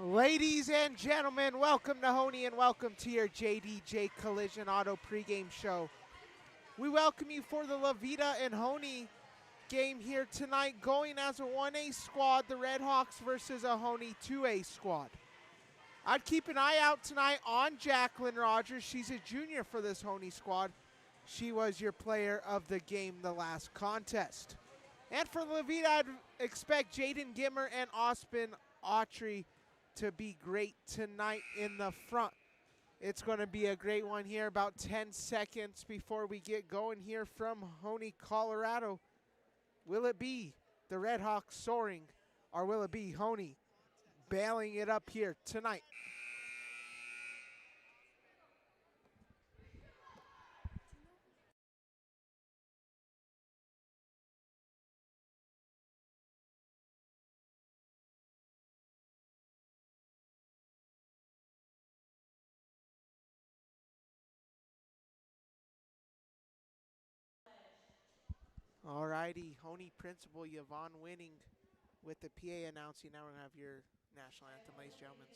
Ladies and gentlemen, welcome to Hoehne and welcome to your JDG Collision Auto pregame show. We welcome you for the Veta and Hoehne game here tonight, going as a 1A squad, the Red Hawks versus a Hoehne 2A squad. I'd keep an eye out tonight on Jacqueline Rogers. She's a junior for this Hoehne squad. She was your player of the game the last contest. And for the Veta, I'd expect Jaden Gimmer and Austin Autry to be great tonight in the front. It's going to be a great one here, about 10 seconds before we get going here from Hoehne, Colorado. Will it be the Red Hawks soaring, or will it be Hoehne bailing it up here tonight? Alrighty, Hoehne principal Yvonne Winning with the PA announcing. Now we're going to have your national anthem, ladies and gentlemen.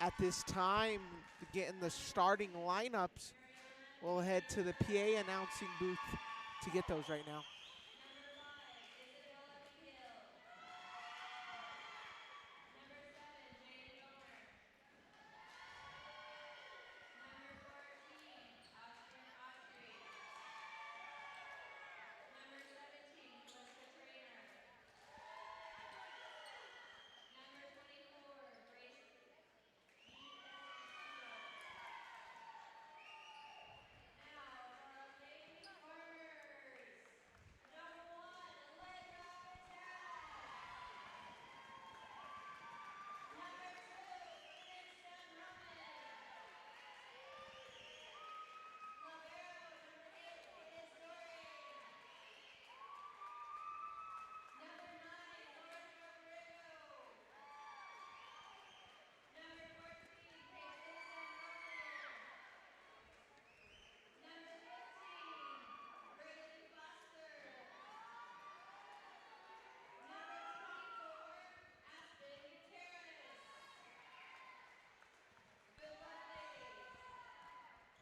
At this time, getting the starting lineups, we'll head to the PA announcing booth to get those right now.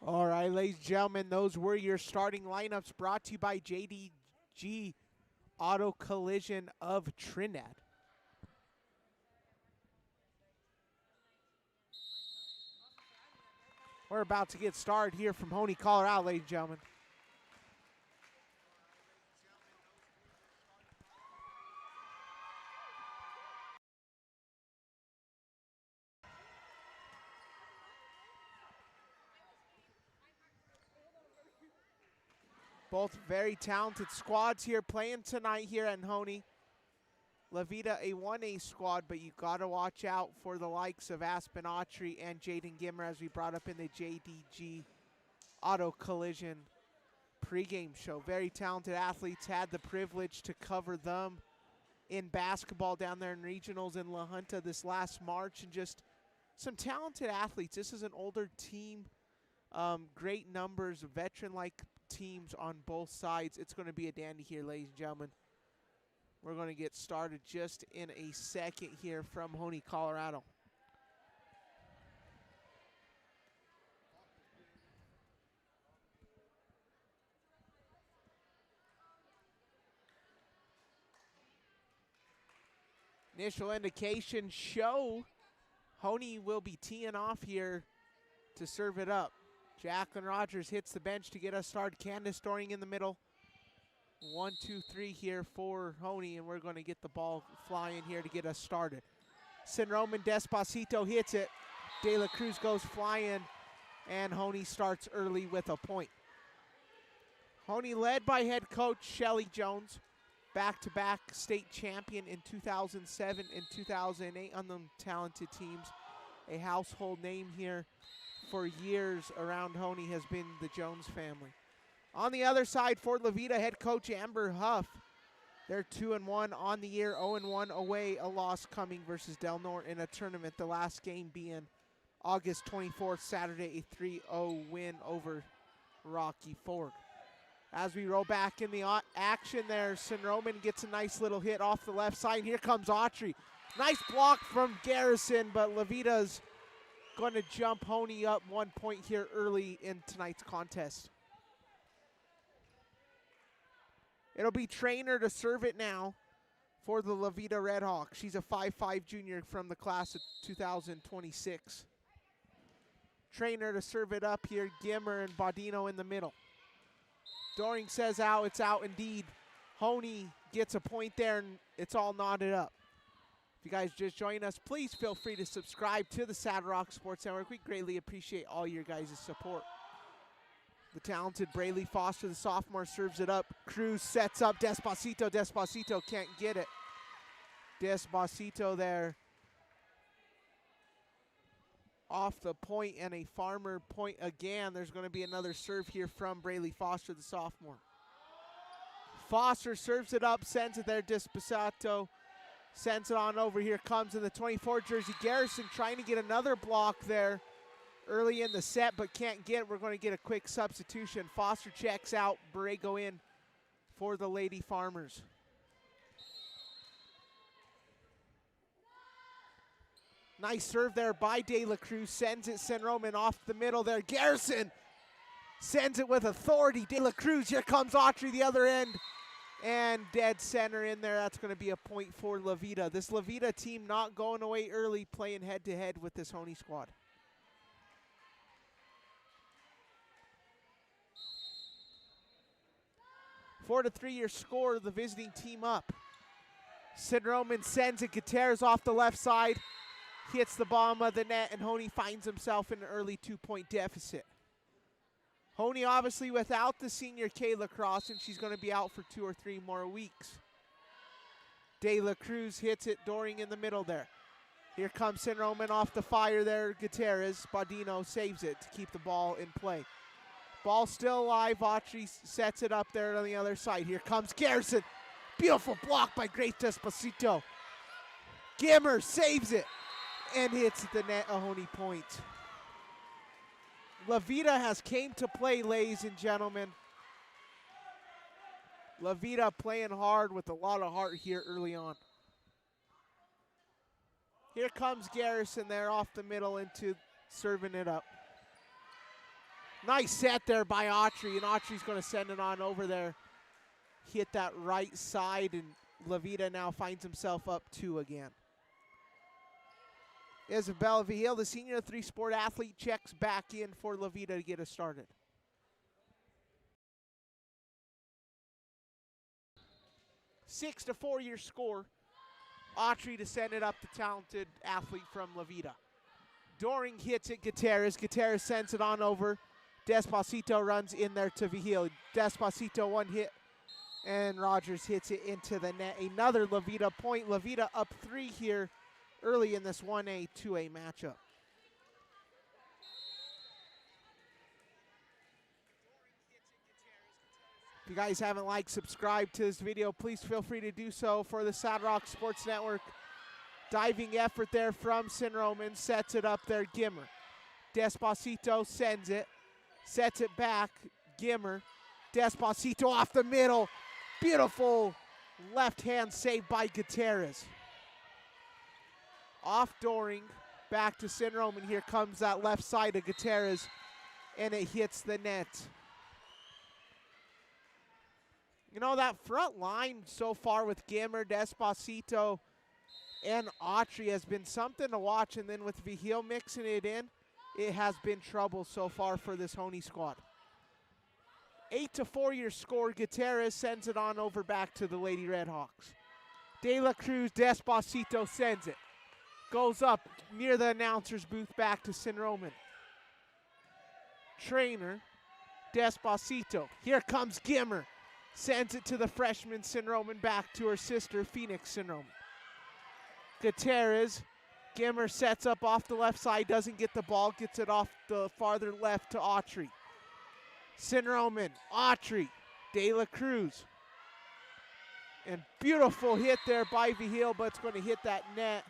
All right, ladies and gentlemen, those were your starting lineups brought to you by JDG Auto Collision of Trinidad. We're about to get started here from Hoehne, Colorado, ladies and gentlemen. Both very talented squads here playing tonight here at Hoehne. Veta, a 1A squad, but you got to watch out for the likes of Aspen Autry and Jaden Gimmer, as we brought up in the JDG Auto Collision pregame show. Very talented athletes. Had the privilege to cover them in basketball down there in regionals in La Junta this last March, and just some talented athletes. This is an older team, great numbers, veteran-like teams on both sides. It's going to be a dandy here, ladies and gentlemen. We're going to get started just in a second here from Hoehne, Colorado. Initial indications show Hoehne will be teeing off here to serve it up. Jacqueline Rogers hits the bench to get us started. Candace Doring in the middle. 1, 2, 3 here for Hoehne, and we're going to get the ball flying here to get us started. San Roman Despacito hits it. De La Cruz goes flying, and Hoehne starts early with a point. Hoehne led by head coach Shelly Jones, back-to-back state champion in 2007 and 2008 on them talented teams. A household name here for years around Hoehne has been the Jones family. On the other side for Levita, head coach Amber Huff. They're 2-1 on the year, 0-1 away, a loss coming versus Del Norte in a tournament. The last game being August 24th, Saturday, a 3-0 win over Rocky Ford. As we roll back in the action there, Sin-Roman gets a nice little hit off the left side. Here comes Autry. Nice block from Garrison, but Levita's going to jump Hoehne up 1 point here early in tonight's contest. It'll be Trainer to serve it now for the Levita Redhawks. She's a 5'5" junior from the class of 2026. Trainer to serve it up here, Gimmer and Baudino in the middle. Doring says out, it's out indeed. Hoehne gets a point there and it's all knotted up. If you guys just joined us, please feel free to subscribe to the Saddle Rock Sports Network. We greatly appreciate all your guys' support. The talented Braylee Foster, the sophomore, serves it up. Cruz sets up Despacito. Despacito can't get it. Despacito there off the point, and a Farmer point again. There's going to be another serve here from Braylee Foster, the sophomore. Foster serves it up, sends it there. Despacito sends it on over. Here comes in the 24 jersey Garrison, trying to get another block there early in the set, but can't get it. We're going to get a quick substitution. Foster checks out, Borrego in for the Lady Farmers. Nice serve there by De La Cruz, sends it Sin-Roman off the middle there. Garrison sends it with authority. De La Cruz, here comes Autry the other end, and dead center in there. That's going to be a point for Levita. This Levita team not going away early, playing head-to-head with this Hoehne squad. 4-3 your score, the visiting team up. Sin-Roman sends it, Gutierrez off the left side, hits the bottom of the net, and Hoehne finds himself in an early 2-point deficit. Hoehne obviously without the senior Kayla Cross, and she's going to be out for 2 or 3 more weeks. De La Cruz hits it, Doring in the middle there. Here comes Sin-Roman off the fire there, Gutierrez. Baudino saves it to keep the ball in play. Ball still alive, Autry sets it up there on the other side. Here comes Garrison. Beautiful block by Grace Despacito. Gimmer saves it and hits the net, a Hoehne point. Levita has came to play, ladies and gentlemen. Levita playing hard with a lot of heart here early on. Here comes Garrison there off the middle into serving it up. Nice set there by Autry, and Autry's going to send it on over there. Hit that right side, and Levita now finds himself up 2 again. Isabella Vigil, the senior 3-sport athlete, checks back in for Levita to get us started. 6-4 your score. Autry to send it up, the talented athlete from Levita. Doring hits it, Gutierrez. Gutierrez sends it on over. Despacito runs in there to Vigil. Despacito one hit, and Rogers hits it into the net. Another Levita point. Levita up 3 here early in this 1A, 2A matchup. If you guys haven't liked, subscribed to this video, please feel free to do so for the Saddle Rock Sports Network. Diving effort there from Sin-Roman, sets it up there, Gimmer. Despacito sends it, sets it back, Gimmer. Despacito off the middle. Beautiful left hand save by Gutierrez. Off Doring, back to Sin-Roman. Here comes that left side of Gutierrez, and it hits the net. You know, that front line so far with Gimmer, Despacito, and Autry has been something to watch, and then with Vigil mixing it in, it has been trouble so far for this Hoehne squad. 8-4 your score. Gutierrez sends it on over back to the Lady Redhawks. De La Cruz, Despacito sends it. Goes up near the announcer's booth, back to Sin-Roman. Trainer, Despacito. Here comes Gimmer. Sends it to the freshman Sin-Roman, back to her sister Phoenix Sin-Roman. Gutierrez, Gimmer sets up off the left side, doesn't get the ball, gets it off the farther left to Autry. Sinroman, Autry, De La Cruz. And beautiful hit there by Vaehne, but it's going to hit that net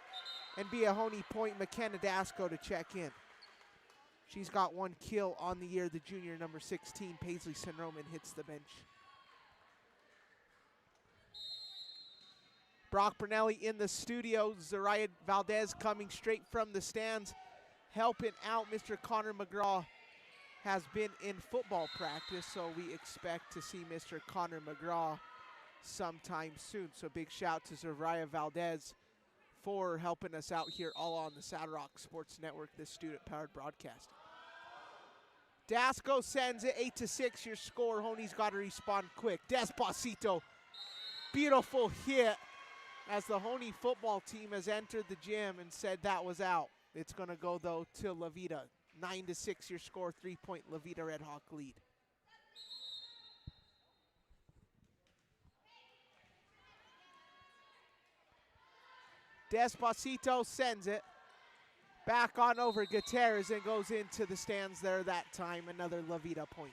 and be a Hoehne point. McKenna Dasco to check in. She's got 1 kill on the year. The junior number 16, Paisley Sinroman, hits the bench. Brock Bernelli in the studio. Zariah Valdez coming straight from the stands, helping out. Mr. Connor McGraw has been in football practice, so we expect to see Mr. Connor McGraw sometime soon. So big shout to Zariah Valdez for helping us out here all on the Saddle Rock Sports Network, this student-powered broadcast. Dasco sends it 8-6, your score. Hoehne's got to respond quick. Despacito, beautiful hit as the Hoehne football team has entered the gym and said that was out. It's going to go, though, to La Veta. 9-6, your score. 3-point La Veta Red Hawk lead. Despacito sends it back on over Gutierrez and goes into the stands there that time. Another La Veta point.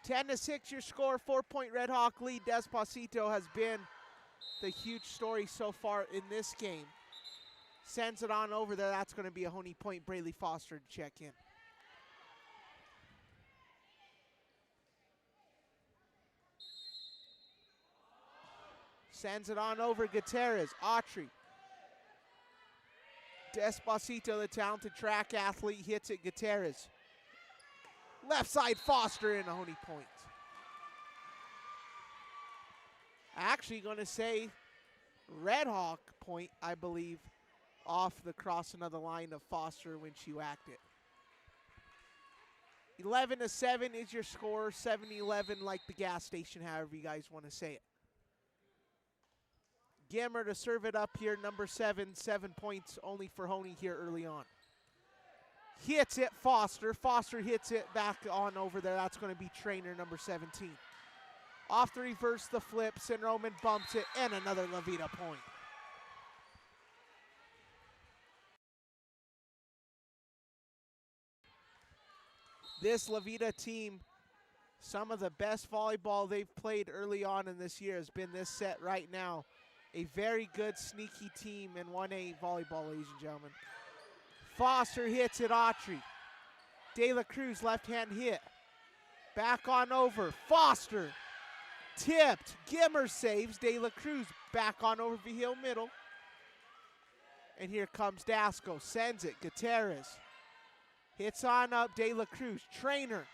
Ten to 6, your score. 4-point Red Hawk lead. Despacito has been the huge story so far in this game. Sends it on over there. That's going to be a Hoehne point. Braylee Foster to check in. Sends it on over Gutierrez. Autry. Despacito, the talented track athlete, hits it. Gutierrez. Left side Foster in a Hoehne point. Actually going to say Red Hawk point, I believe, off the crossing of the line of Foster when she whacked it. 11-7 is your score. 7-11 like the gas station, however you guys want to say it. Gimmer to serve it up here, number 7, 7 points only for Hoehne here early on. Hits it, Foster. Foster hits it back on over there. That's going to be trainer number 17. Off the reverse, the flip. Sinroman bumps it, and another La Veta point. This La Veta team, some of the best volleyball they've played early on in this year has been this set right now. A very good, sneaky team in 1A volleyball, ladies and gentlemen. Foster hits it, Autry. De La Cruz, left-hand hit. Back on over, Foster. Tipped, Gimmer saves. De La Cruz back on over Vaehne middle. And here comes Dasco, sends it, Gutierrez. Hits on up, De La Cruz, trainer.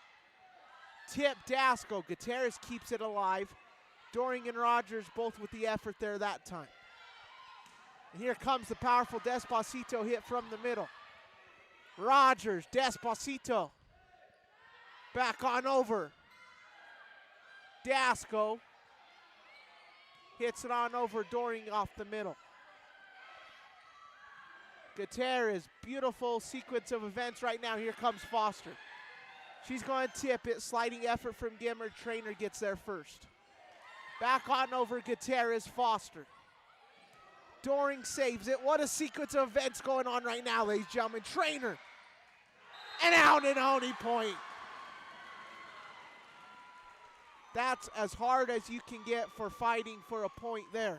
Tip, Dasco, Gutierrez keeps it alive. Doring and Rogers both with the effort there that time. And here comes the powerful Despacito hit from the middle. Rogers, Despacito. Back on over. Dasco. Hits it on over, Doring off the middle. Gutierrez, beautiful sequence of events right now. Here comes Foster. She's going to tip it, sliding effort from Gimmer. Trainer gets there first. Back on over Gutierrez, Foster. Doring saves it. What a sequence of events going on right now, ladies and gentlemen. Trainer. And out in Hoehne point. That's as hard as you can get for fighting for a point there.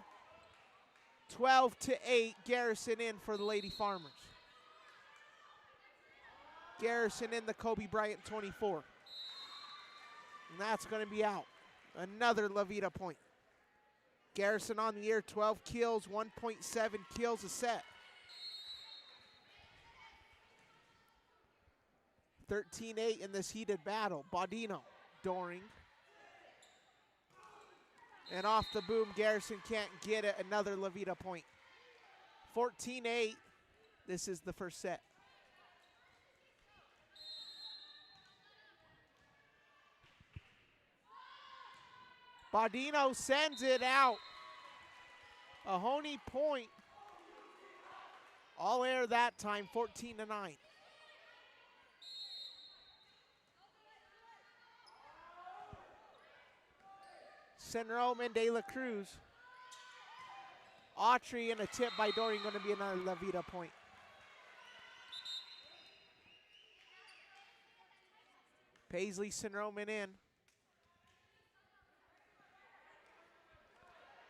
12-8, Garrison in for the Lady Farmers. Garrison in the Kobe Bryant 24. And that's going to be out. Another La Veta point. Garrison on the year, 12 kills, 1.7 kills a set. 13-8 in this heated battle. Baudino, Doring. And off the boom, Garrison can't get it. Another La Veta point. 14-8. This is the first set. Baudino sends it out. A Hoehne point. All air that time, 14-9. Sinroman, De La Cruz. Autry and a tip by Dorian, going to be another La Vita point. Paisley Sinroman in.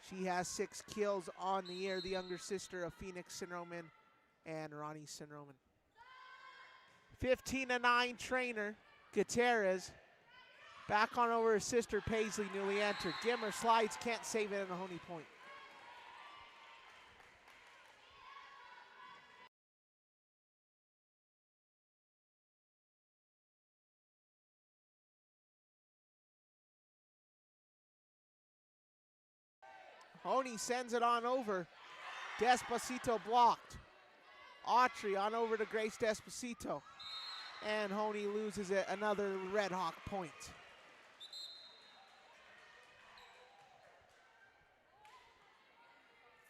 She has 6 kills on the year, the younger sister of Phoenix Sinroman and Ronnie Sinroman. 15-9 trainer, Gutierrez. Back on over her sister, Paisley, newly entered. Gimmer slides, can't save it, and a Hoehne point. Hoehne sends it on over. Despacito blocked. Autry on over to Grace Despacito. And Hoehne loses it, another Red Hawk point.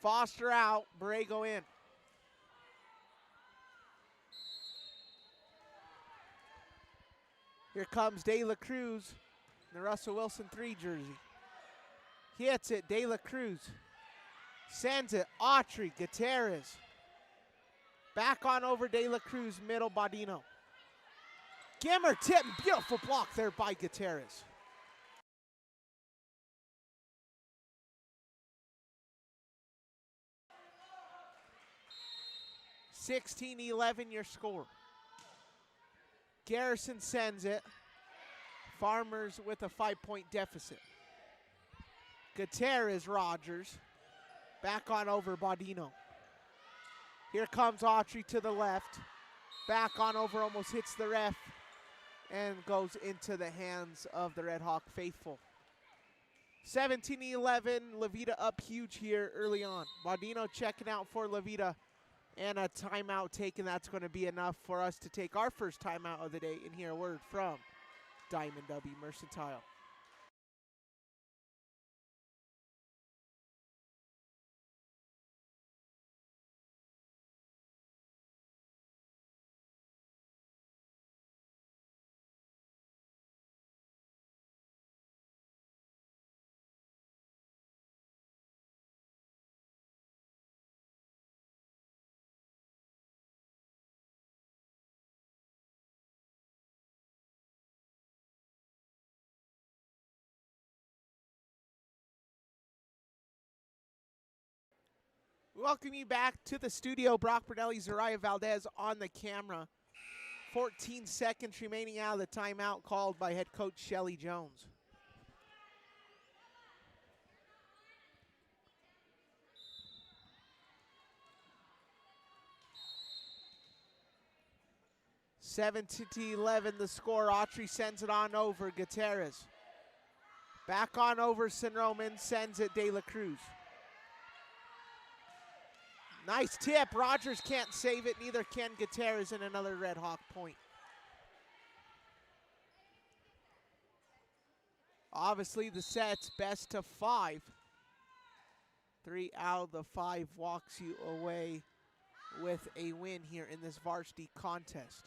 Foster out, Borrego in. Here comes De La Cruz, the Russell Wilson 3 jersey. Hits it, De La Cruz. Sends it, Autry, Gutierrez. Back on over De La Cruz, middle Bodino. Gimmer tip, beautiful block there by Gutierrez. (16-11) your score. Garrison sends it. Farmers with a 5-point deficit. Gutierrez, Rogers. Back on over Bodino. Here comes Autry to the left. Back on over, almost hits the ref. And goes into the hands of the Red Hawk faithful. 17-11, La Vita up huge here early on. Bodino checking out for La Vita. And a timeout taken. That's going to be enough for us to take our first timeout of the day and hear a word from Diamond W Mercantile. Welcome you back to the studio. Brock Bernelli, Zariah Valdez on the camera. 14 seconds remaining out of the timeout called by head coach Shelly Jones. (17-11) the score. Autry sends it on over Gutierrez. Back on over Sinroman, sends it De La Cruz. Nice tip. Rogers can't save it. Neither can Gutierrez, and another Red Hawk point. Obviously, the set's best of 5. 3 out of the 5 walks you away with a win here in this varsity contest.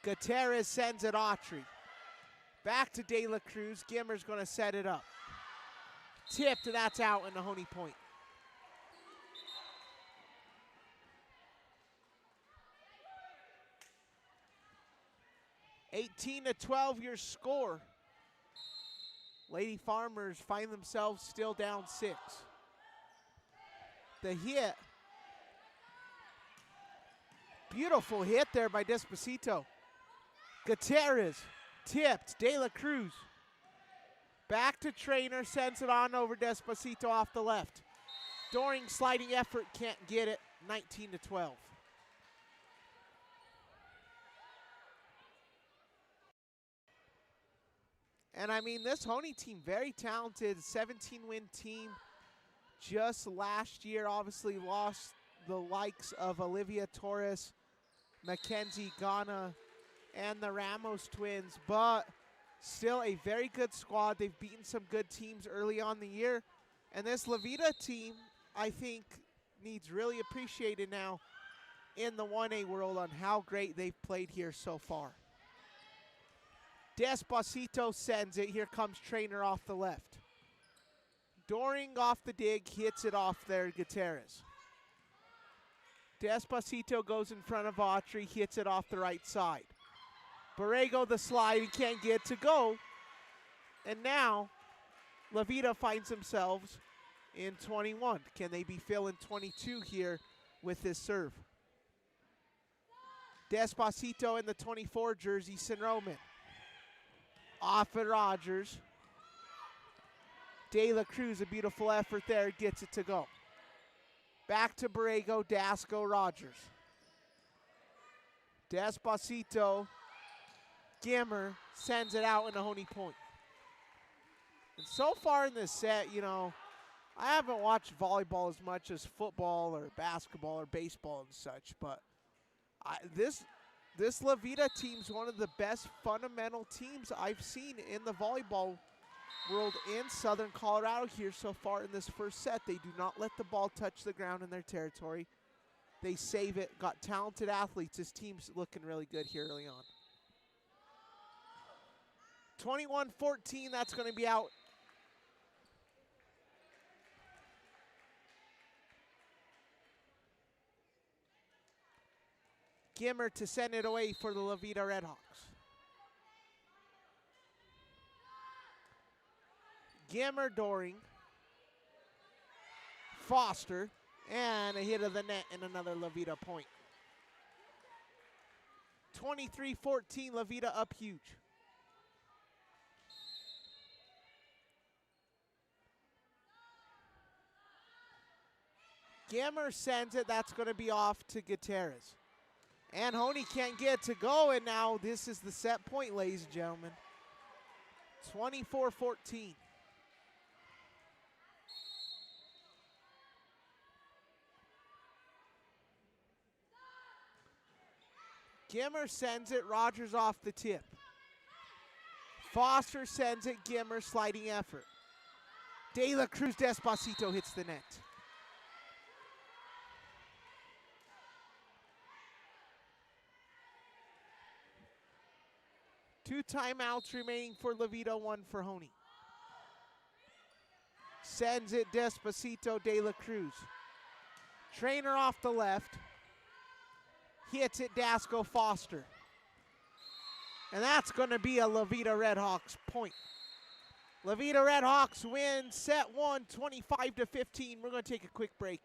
Gutierrez sends it Autry. Back to De La Cruz. Gimmer's going to set it up. Tipped, and that's out, and a Hoehne point. 18-12 your score. Lady Farmers find themselves still down 6. The hit. Beautiful hit there by Despacito. Gutierrez tipped. De La Cruz. Back to trainer, sends it on over Despacito off the left. Dorian sliding effort, can't get it. 19-12. And I mean, this Hoehne team, very talented, 17-win team. Just last year, obviously lost the likes of Olivia Torres, Mackenzie Ghana, and the Ramos twins, but still a very good squad. They've beaten some good teams early on the year. And this La Vita team, I think, needs really appreciated now in the 1A world on how great they've played here so far. Despacito sends it. Here comes trainer off the left. Doring off the dig, hits it off there, Gutierrez. Despacito goes in front of Autry, hits it off the right side. Borrego the slide, he can't get to go. And now, La Veta finds themselves in 21. Can they be filling 22 here with this serve? Despacito in the 24 jersey, Sinroman. Off at Rogers. De La Cruz, a beautiful effort there, gets it to go. Back to Borrego, Dasco, Rogers. Despacito, Gimmer sends it out in a Hoehne point. And so far in this set, you know, I haven't watched volleyball as much as football or basketball or baseball and such, but this La Veta team's one of the best fundamental teams I've seen in the volleyball world in Southern Colorado here so far in this first set. They do not let the ball touch the ground in their territory. They save it, got talented athletes. This team's looking really good here early on. 21-14, that's going to be out. Gimmer to send it away for the La Veta Redhawks. Gimmer, Doring, Foster, and a hit of the net and another La Veta point. 23-14, La Veta up huge. Gimmer sends it, that's going to be off to Gutierrez. And Hoehne can't get to go, and now this is the set point, ladies and gentlemen. 24-14. Gimmer sends it, Rogers off the tip. Foster sends it, Gimmer sliding effort. De La Cruz, Despacito hits the net. Two timeouts remaining for La Veta, one for Hoehne. Sends it, Despacito, De La Cruz. Trainer off the left. Hits it, Dasco, Foster. And that's going to be a La Veta Redhawks point. La Veta Redhawks win set one, 25-15. We're going to take a quick break.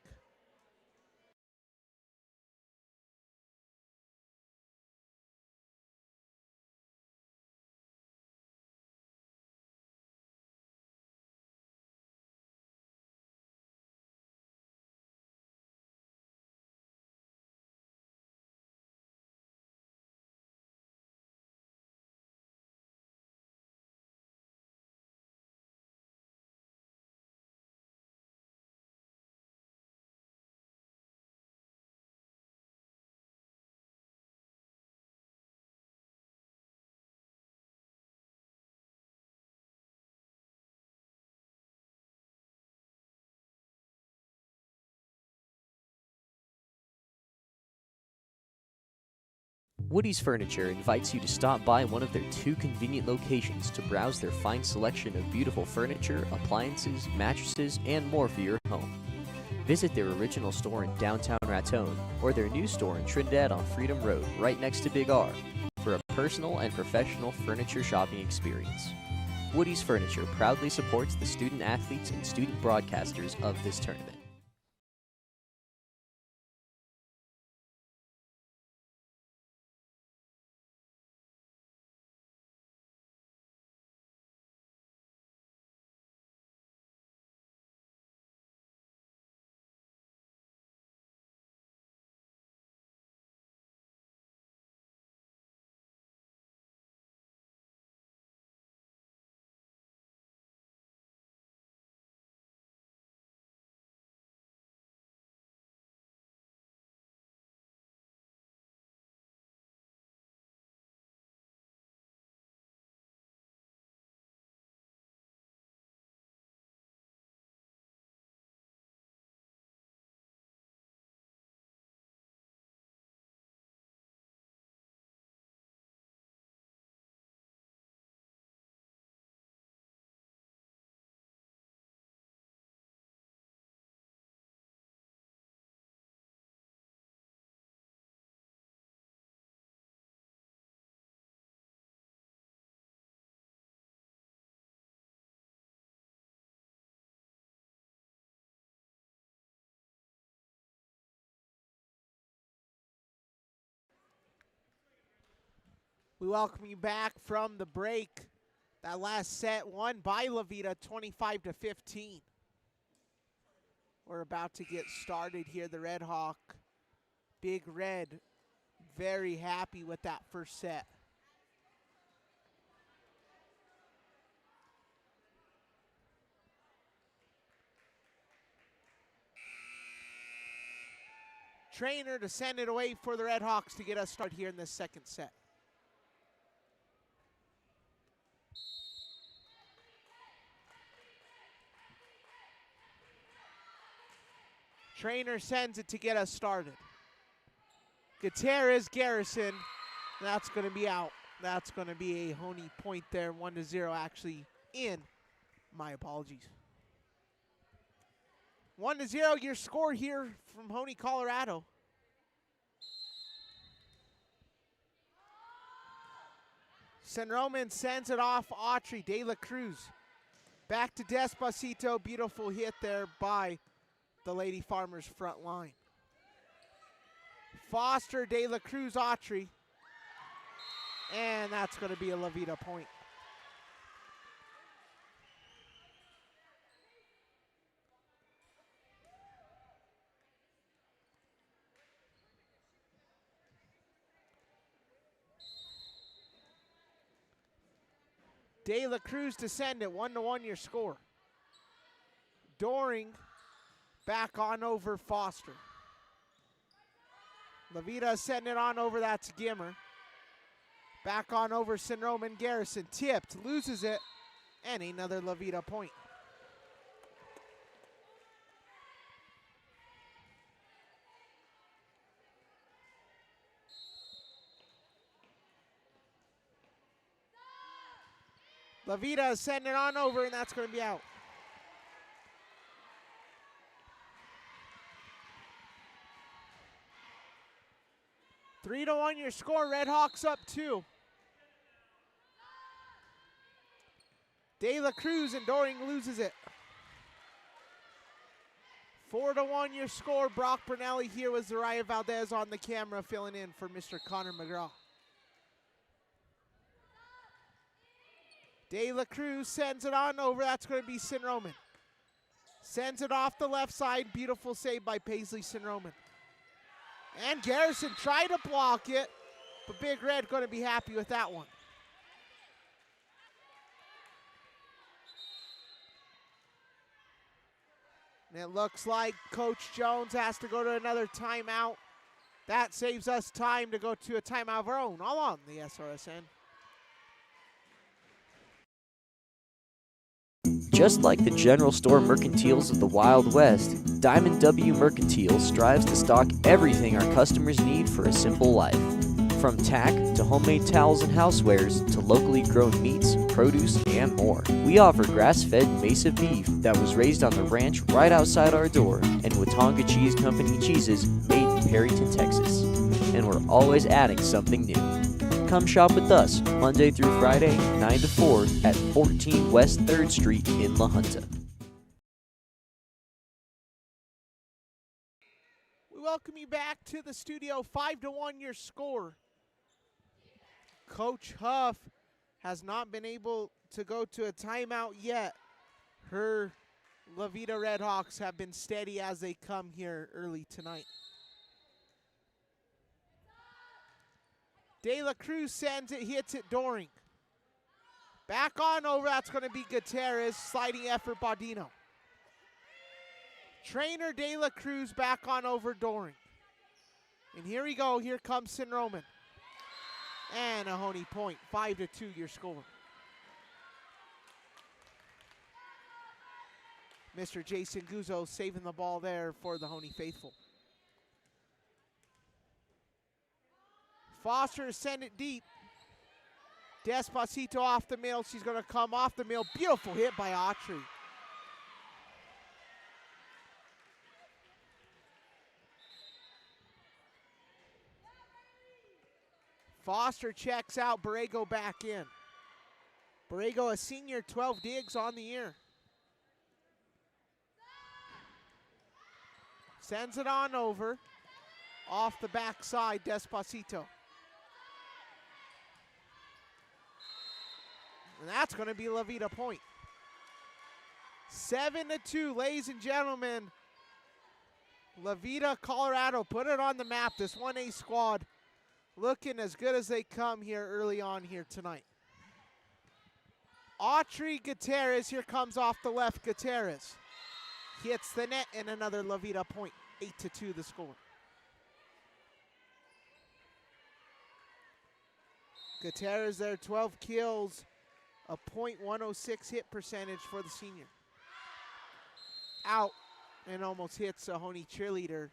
Woody's Furniture invites you to stop by one of their two convenient locations to browse their fine selection of beautiful furniture, appliances, mattresses, and more for your home. Visit their original store in downtown Raton or their new store in Trinidad on Freedom Road, right next to Big R, for a personal and professional furniture shopping experience. Woody's Furniture proudly supports the student athletes and student broadcasters of this tournament. We welcome you back from the break. That last set won by La Veta 25-15. We're about to get started here. The Red Hawk, Big Red, very happy with that first set. Trainer to send it away for the Red Hawks to get us started here in this second set. Trainer sends it to get us started. Gutierrez, Garrison, that's going to be out. That's going to be a Hoehne point there, 1-0 actually in. My apologies. 1-0 your score here from Hoehne, Colorado. San Roman sends it off Autry. De La Cruz back to Despacito. Beautiful hit there by the Lady Farmers front line. Foster, De La Cruz, Autry. And that's going to be a La Veta point. De La Cruz to send it, 1-1 your score. Doring back on over Foster. La Veta sending it on over, that's Gimmer. Back on over San Roman. Garrison tipped, loses it, and another La Veta point. La Veta is sending it on over, and that's going to be out. Three to 1 your score. Red Hawks up 2. De La Cruz and Doring loses it. 4-1 your score. Brock Bernelli here with Zariah Valdez on the camera filling in for Mr. Connor McGraw. De La Cruz sends it on over. That's going to be San Roman. Sends it off the left side. Beautiful save by Paisley San Roman. And Garrison tried to block it, but Big Red going to be happy with that one. And it looks like Coach Jones has to go to another timeout. That saves us time to go to a timeout of our own, all on the SRSN. Just like the general store mercantiles of the Wild West, Diamond W Mercantile strives to stock everything our customers need for a simple life. From tack to homemade towels and housewares to locally grown meats, produce, and more. We offer grass-fed Mesa beef that was raised on the ranch right outside our door, and Watonga Cheese Company cheeses made in Perryton, Texas. And we're always adding something new. Come shop with us Monday through Friday, 9 to 4 at 14 West 3rd Street in La Junta. We welcome you back to the studio. 5-1 your score. Coach Huff has not been able to go to a timeout yet. Her La Veta Red Hawks have been steady as they come here early tonight. De La Cruz sends it, hits it, Doring. Back on over, that's going to be Gutierrez. Sliding effort, Baudino. Trainer De La Cruz back on over, Doring. And here we go, here comes San Roman. And a Hoehne point, 5-2 your score. Mr. Jason Guzzo saving the ball there for the Hoehne faithful. Foster send it deep. Despacito off the middle. She's going to come off the middle. Beautiful hit by Autry. Foster checks out. Borrego back in. Borrego, a senior, 12 digs on the year. Sends it on over. Off the backside, Despacito. And that's going to be La Veta point. 7-2, ladies and gentlemen. La Veta, Colorado, put it on the map. This 1A squad looking as good as they come here early on here tonight. Autry Gutierrez, here comes off the left. Gutierrez hits the net and another La Veta point. 8-2 the score. Gutierrez there, 12 kills, a .106 hit percentage for the senior. Out and almost hits a Hoehne cheerleader.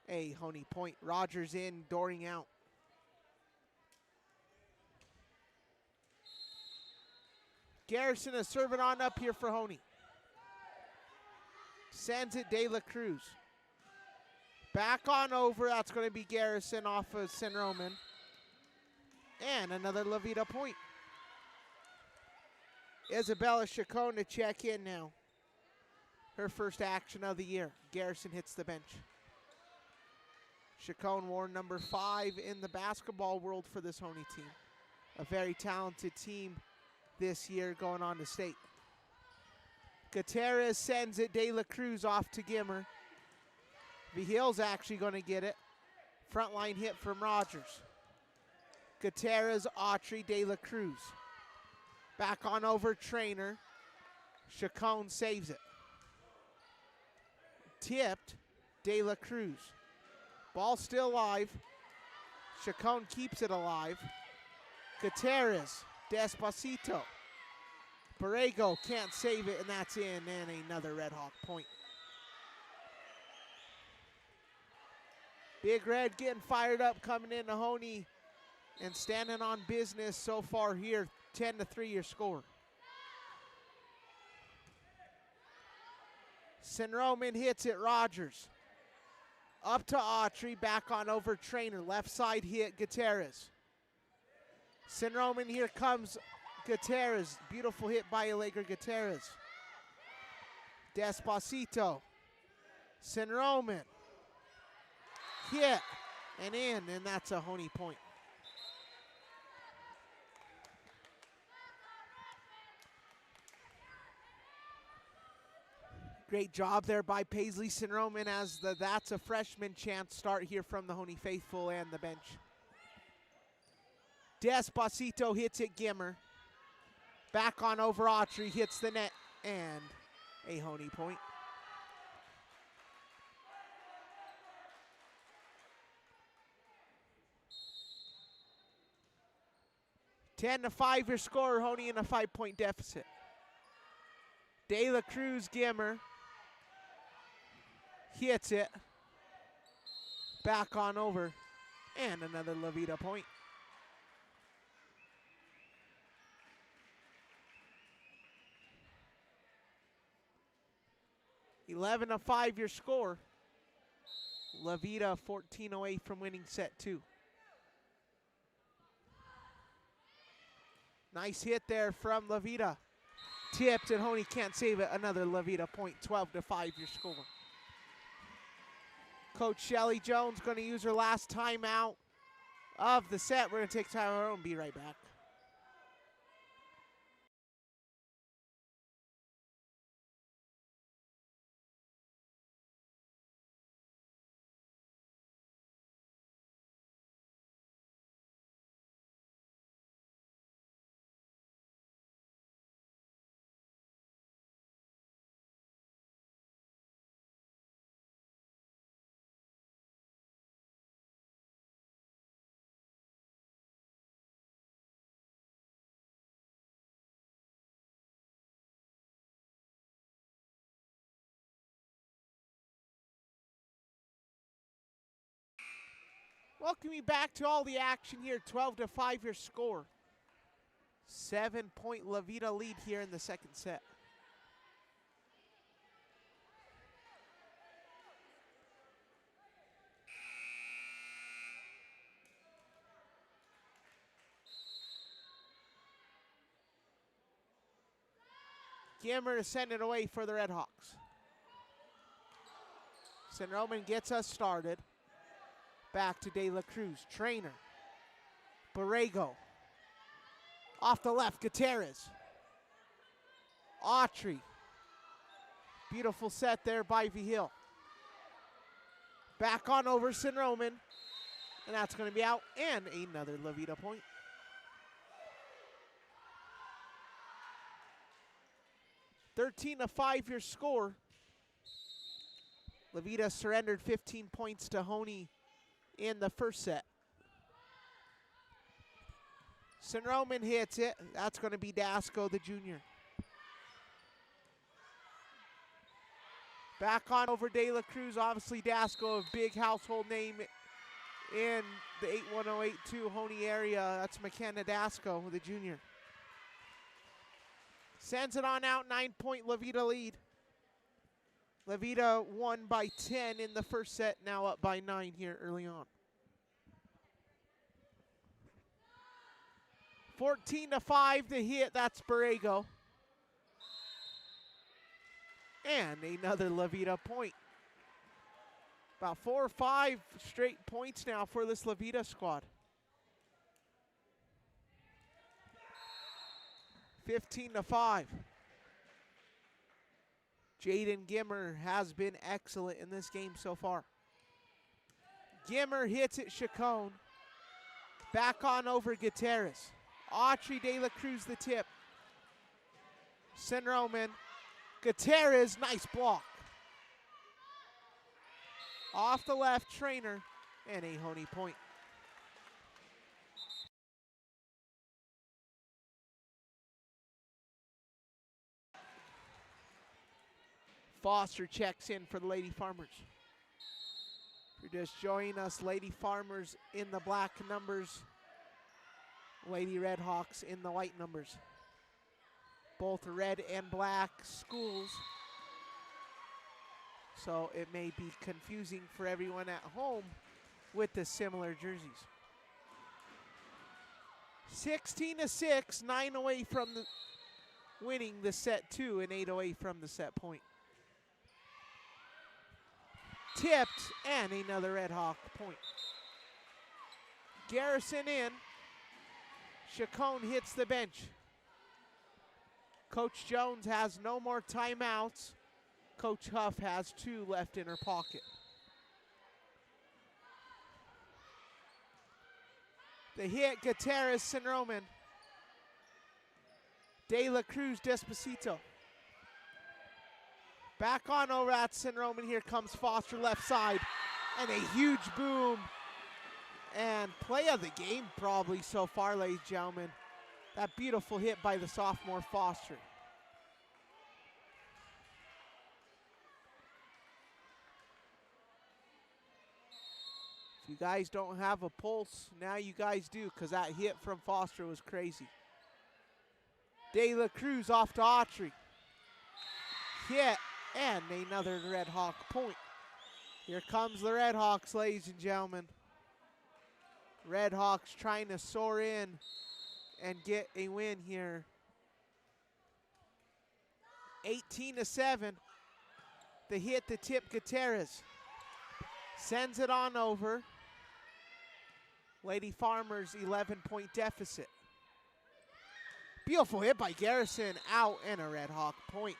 A Hoehne point. Rogers in, Doring out. Garrison is serving on up here for Hoehne. Sends it De La Cruz. Back on over, that's going to be Garrison off of San Roman. And another La Veta point. Isabella Chacon to check in now. Her first action of the year. Garrison hits the bench. Chacon wore number 5 in the basketball world for this Hoehne team. A very talented team this year going on to state. Gutierrez sends it. De La Cruz off to Gimmer. Vigil's actually going to get it. Frontline hit from Rogers. Gutierrez, Autry, De La Cruz. Back on over, Trainer. Chacon saves it. Tipped, De La Cruz. Ball still alive. Chacon keeps it alive. Gutierrez, Despacito. Borrego can't save it, and that's in, and another Red Hawk point. Big Red getting fired up, coming into Hoehne and standing on business so far here. 10-3 your score. San Roman hits it, Rogers. Up to Autry, back on over, Trainer. Left side hit, Gutierrez. San Roman, here comes Gutierrez. Beautiful hit by Allegra Gutierrez. Despacito. San Roman. Hit and in, and that's a Hoehne point. Great job there by Paisley San Roman as that's a freshman chance start here from the Hoehne faithful and the bench. Despacito hits it, Gimmer. Back on over, Autry hits the net, and a Hoehne point. Ten to 5 your score, Hoehne in a 5-point deficit. De La Cruz, Gimmer. Hits it. Back on over. And another La Veta point. Eleven to 5 your score. La Veta 14 away from winning set 2. Nice hit there from La Veta. Tipped and Hoehne can't save it. Another La Veta point. 12 to 5 your score. Coach Shelly Jones going to use her last timeout of the set. We're going to take time out and be right back. Welcome you back to all the action here. 12 to 5 your score. 7-point La Veta lead here in the second set. Gimmer to send it away for the Red Hawks. San Roman gets us started. Back to De La Cruz. Trainer. Borrego. Off the left, Gutierrez. Autry. Beautiful set there by Vigil. Back on over Roman, and that's going to be out, and another Levita point. (13-5) your score. Levita surrendered 15 points to Hoehne in the first set. Roman hits it. That's going to be Dasco, the junior. Back on over De La Cruz. Obviously, Dasco, a big household name in the 81082 Hoehne area. That's McKenna Dasco, the junior. Sends it on out, 9-point Levita lead. Levita won by 10 in the first set, now up by 9 here early on. 14-5 the hit, that's Borrego. And another Levita point. About 4 or 5 straight points now for this Levita squad. 15-5. Jaden Gimmer has been excellent in this game so far. Gimmer hits it, Chacon. Back on over Gutierrez. Autry, De La Cruz the tip. Roman. Gutierrez, nice block. Off the left, Trainer, and a Hoehne point. Foster checks in for the Lady Farmers. If you're just joining us, Lady Farmers in the black numbers, Lady Redhawks in the white numbers. Both red and black schools, so it may be confusing for everyone at home with the similar jerseys. 16-6, 9 away from the winning the set 2 and 8 away from the set point. Tipped, and another Red Hawk point. Garrison in. Chacon hits the bench. Coach Jones has no more timeouts. Coach Huff has 2 left in her pocket. The hit, Gutierrez, Roman. De La Cruz, Despacito. Back on over at Roman. Here comes Foster left side. And a huge boom. And play of the game probably so far, ladies and gentlemen. That beautiful hit by the sophomore Foster. If you guys don't have a pulse, now you guys do, because that hit from Foster was crazy. De La Cruz off to Autry. Hit, and another Red Hawk point. Here comes the Red Hawks, ladies and gentlemen. Red Hawks trying to soar in and get a win here. 18-7. The hit, the tip, Gutierrez. Sends it on over. Lady Farmers, 11-point deficit. Beautiful hit by Garrison, out, and a Red Hawk point.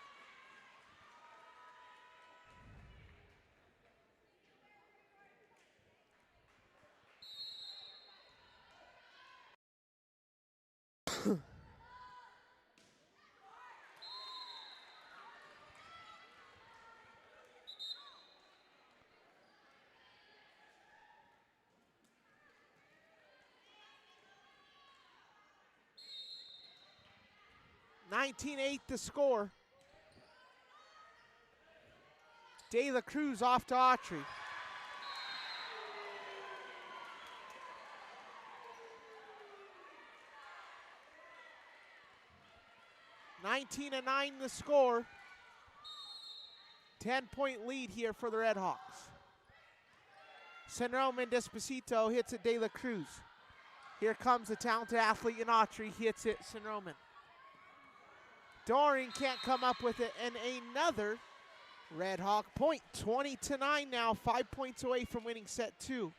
(19-8) the score. De La Cruz off to Autry. (19-9) the score. 10-point lead here for the Red Hawks. Roman Despacito hits it, De La Cruz. Here comes the talented athlete in Autry, hits it, Roman. Doring can't come up with it, and another Red Hawk point. 20-9 now, 5 points away from winning set 2.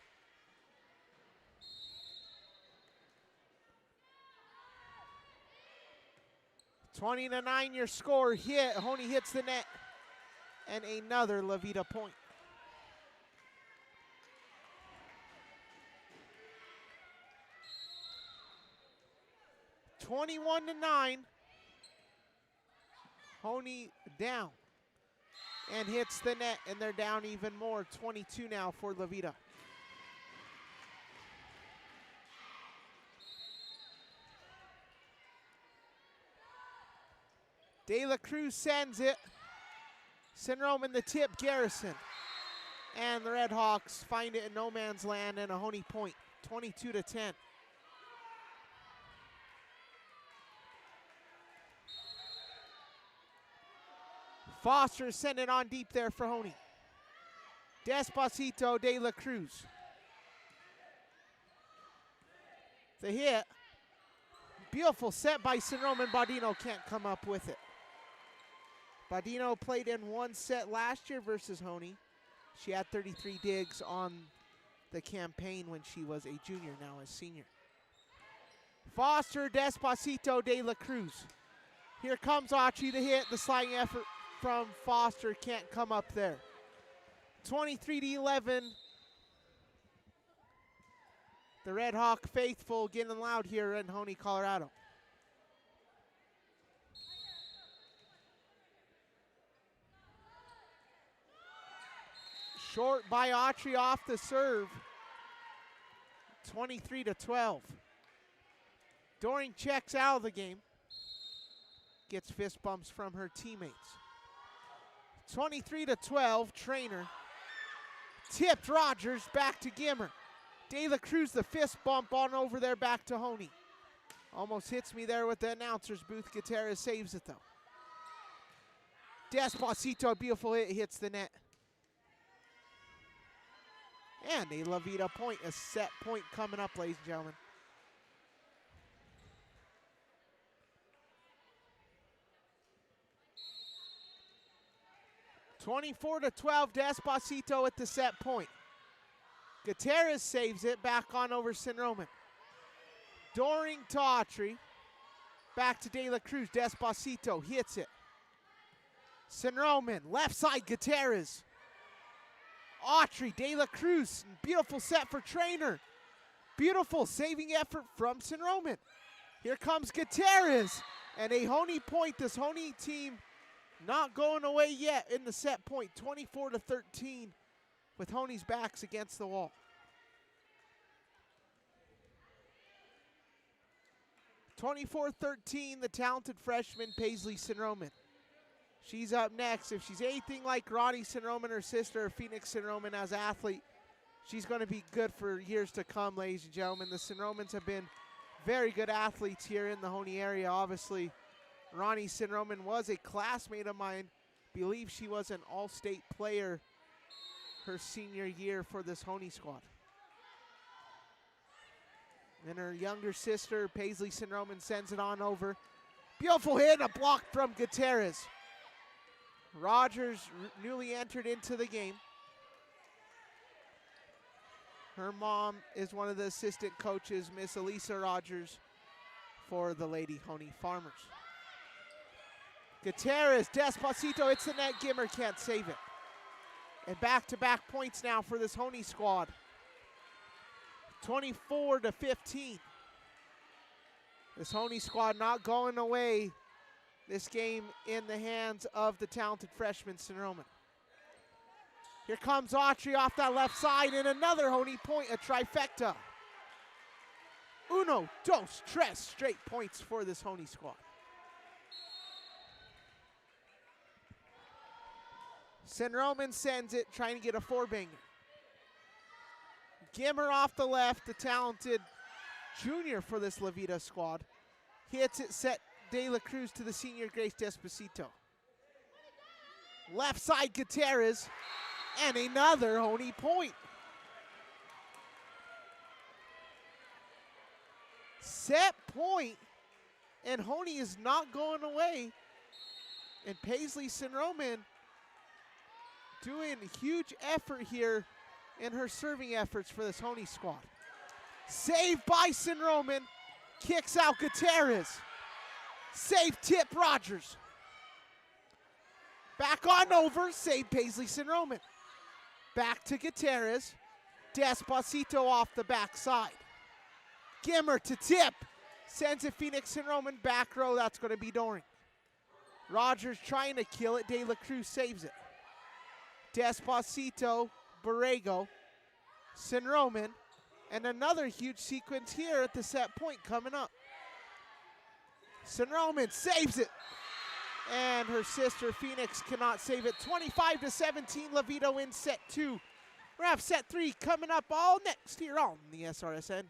20-9 your score. Hoehne hits the net. And another La Veta point. (21-9). Hoehne down. And hits the net, and they're down even more. 22 now for La Veta. De La Cruz sends it. Syndrome in the tip, Garrison. And the Red Hawks find it in no man's land and a Hoehne point, 22-10. Foster sent it on deep there for Hoehne. Despacito, De La Cruz. The hit. Beautiful set by Syndrome, and Baudino can't come up with it. Baudino played in one set last year versus Hoehne. She had 33 digs on the campaign when she was a junior, now a senior. Foster, Despacito, De La Cruz. Here comes Autry, the hit, the sliding effort from Foster can't come up there. 23-11. The Red Hawk faithful getting loud here in Hoehne, Colorado. Short by Autry off the serve. 23-12. Doring checks out of the game. Gets fist bumps from her teammates. 23-12, Trainer. Tipped Rogers, back to Gimmer. De La Cruz, the fist bump on over there, back to Hoehne. Almost hits me there with the announcer's booth. Gutierrez saves it though. Despacito, beautiful hit, hits the net. And a La Veta point, a set point coming up, ladies and gentlemen. (24-12), Despacito at the set point. Gutierrez saves it, back on over Syndrome. Doring to Autry. Back to De La Cruz, Despacito hits it. Syndrome, left side, Gutierrez. Autry, De La Cruz, beautiful set for Trainer. Beautiful saving effort from Syndrome. Here comes Gutierrez, and a Hoehne point. This Hoehne team not going away yet in the set point, 24-13, with Hoehne's backs against the wall. 24-13, the talented freshman Paisley Syndrome. She's up next. If she's anything like Ronnie Syndrome, her sister, Phoenix Syndrome, as an athlete, she's going to be good for years to come, ladies and gentlemen. The Syndromans have been very good athletes here in the Hoehne area. Obviously, Ronnie Syndrome was a classmate of mine. Believe she was an all-state player her senior year for this Hoehne squad. And her younger sister, Paisley Syndrome, sends it on over. Beautiful hit, a block from Gutierrez. Rogers newly entered into the game. Her mom is one of the assistant coaches, Miss Elisa Rogers, for the Lady Hoehne Farmers. Gutierrez, Despacito hits the net. Gimmer can't save it. And back-to-back points now for this Hoehne squad. 24-15. This Hoehne squad not going away. This game in the hands of the talented freshman Syndrome. Here comes Autry off that left side, and another Hoehne point, a trifecta. Uno, dos, tres, straight points for this Hoehne squad. Syndrome sends it, trying to get a four-banger. Gimmer off the left, the talented junior for this La Veta squad. Hits it, set De La Cruz to the senior Grace Despacito. Left side, Gutierrez, and another Hoehne point. Set point, and Hoehne is not going away. And Paisley Syndrome doing a huge effort here in her serving efforts for this Hoehne squad. Saved by Syndrome, kicks out Gutierrez. Save tip Rogers. Back on over, save Paisley Sin-Roman. Back to Gutierrez. Despacito off the backside. Gimmer to tip. Sends it Phoenix Sin-Roman back row. That's going to be Doring. Rogers trying to kill it. De La Cruz saves it. Despacito, Borrego, Sin-Roman, and another huge sequence here at the set point coming up. Sin-Roman saves it. And her sister Phoenix cannot save it. 25-17, La Vita wins set 2. We're gonna have set 3 coming up all next here on the SRSN.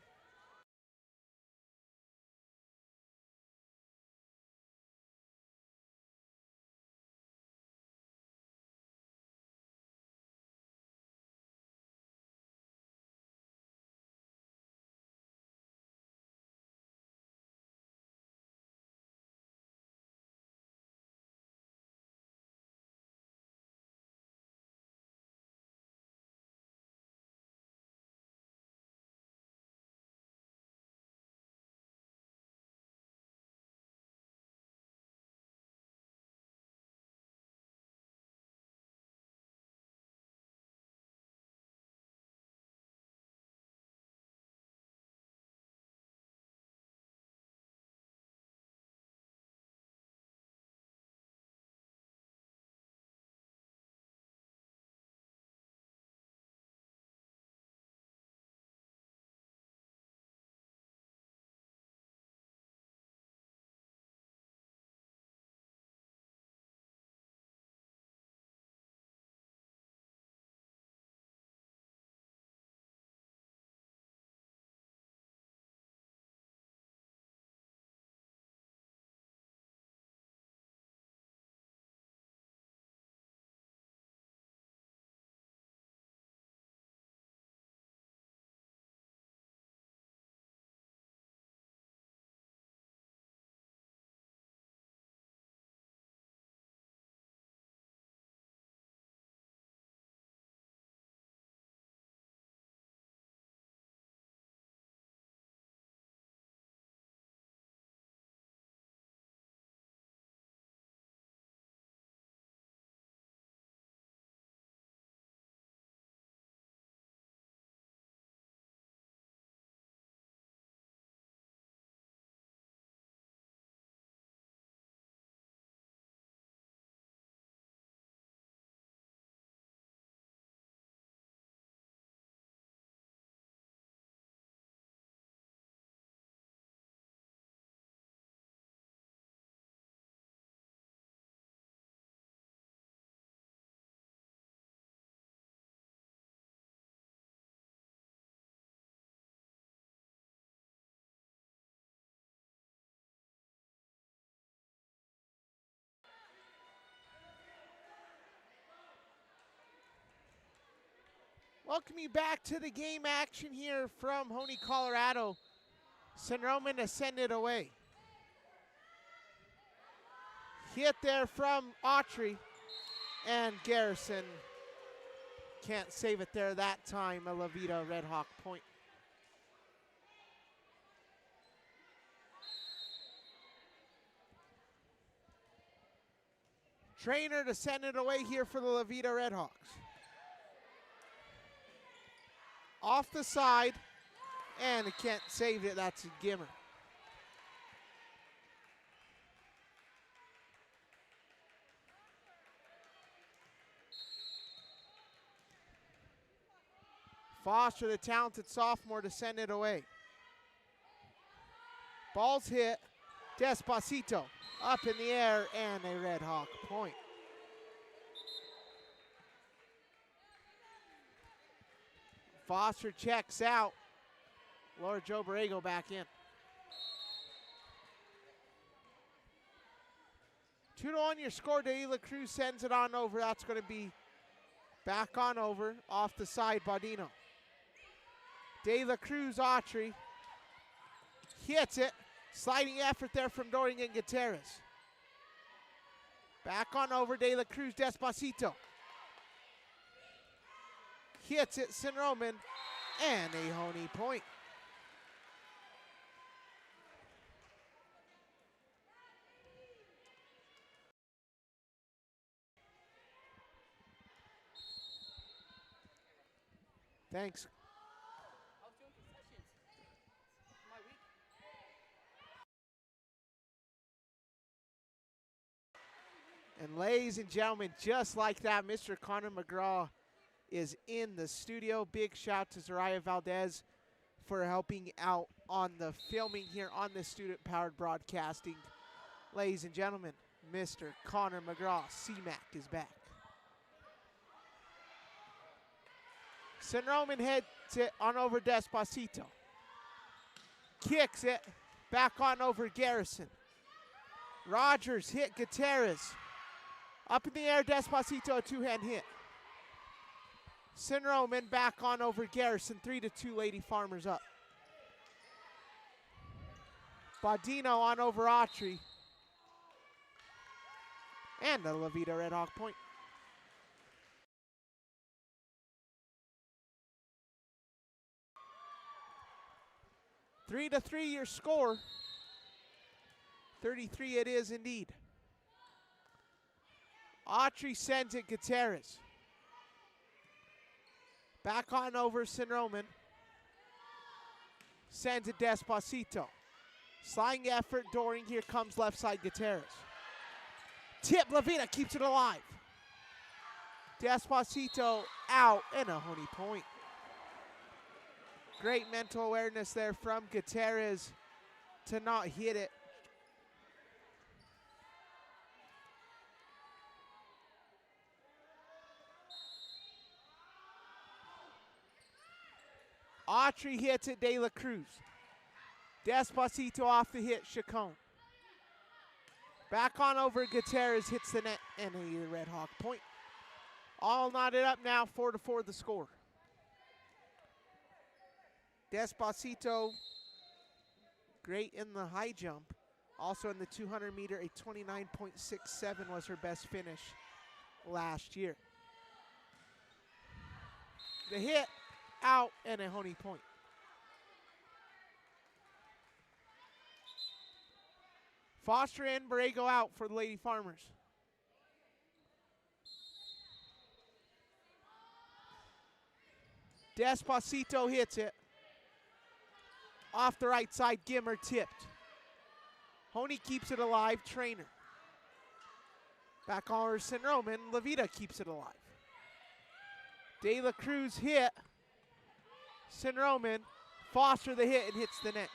Welcome you back to the game action here from Hoehne, Colorado. Sin-Roman to send it away. Hit there from Autry, and Garrison can't save it there that time. A La Vita Red Hawk point. Trainer to send it away here for the La Vita Redhawks. Off the side, and it can't save it. That's a Gimmer. Foster, the talented sophomore, to send it away. Ball's hit. Despacito up in the air, and a Red Hawk point. Foster checks out. Laura Jo Borrego back in. 2-1 your score. De La Cruz sends it on over. That's going to be back on over. Off the side, Baudino. De La Cruz, Autry. Hits it. Sliding effort there from Doring and Gutierrez. Back on over, De La Cruz, Despacito. Hits it, Sin-Roman, and a Hoehne point. Thanks. And ladies and gentlemen, just like that, Mr. Connor McGraw is in the studio. Big shout to Zariah Valdez for helping out on the filming here on the student-powered broadcasting. Ladies and gentlemen, Mr. Connor McGraw, CMAC, is back. St. Roman hits it on over Despacito. Kicks it back on over Garrison. Rogers hit Gutierrez. Up in the air, Despacito, a two-hand hit. St. Roman back on over Garrison, 3-2 Lady Farmers up. Baudino on over Autry. And a La Vita Red Hawk point. Three to three, your score. 33 it is indeed. Autry sends it Gutierrez. Back on over St. Roman. Sends it Despacito. Sliding effort, Doring. Here comes left side Gutierrez. Tip, Levita keeps it alive. Despacito out and a Hoehne point. Great mental awareness there from Gutierrez to not hit it. Autry hits it, De La Cruz. Despacito off the hit, Chacon. Back on over, Gutierrez hits the net, and a Red Hawk point. All knotted up now, 4-4 the score. Despacito, great in the high jump. Also in the 200 meter, a 29.67 was her best finish last year. The hit, out, and a Hoehne point. Foster in, Borrego out for the Lady Farmers. Despacito hits it. Off the right side, Gimmer tipped. Hoehne keeps it alive, Trainer. Back on St. Roman, Levita keeps it alive. De La Cruz hit. St. Roman, Foster the hit and hits the net.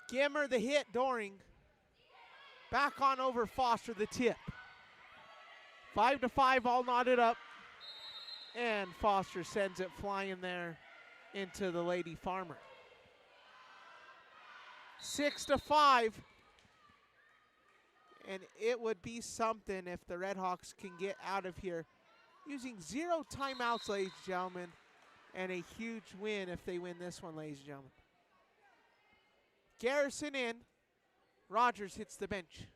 Gimmer the hit, Doring. Back on over Foster the tip. 5-5, all knotted up. And Foster sends it flying there into the Lady Farmer. 6-5. And it would be something if the Red Hawks can get out of here using 0 timeouts, ladies and gentlemen. And a huge win if they win this one, ladies and gentlemen. Garrison in. Rogers hits the bench.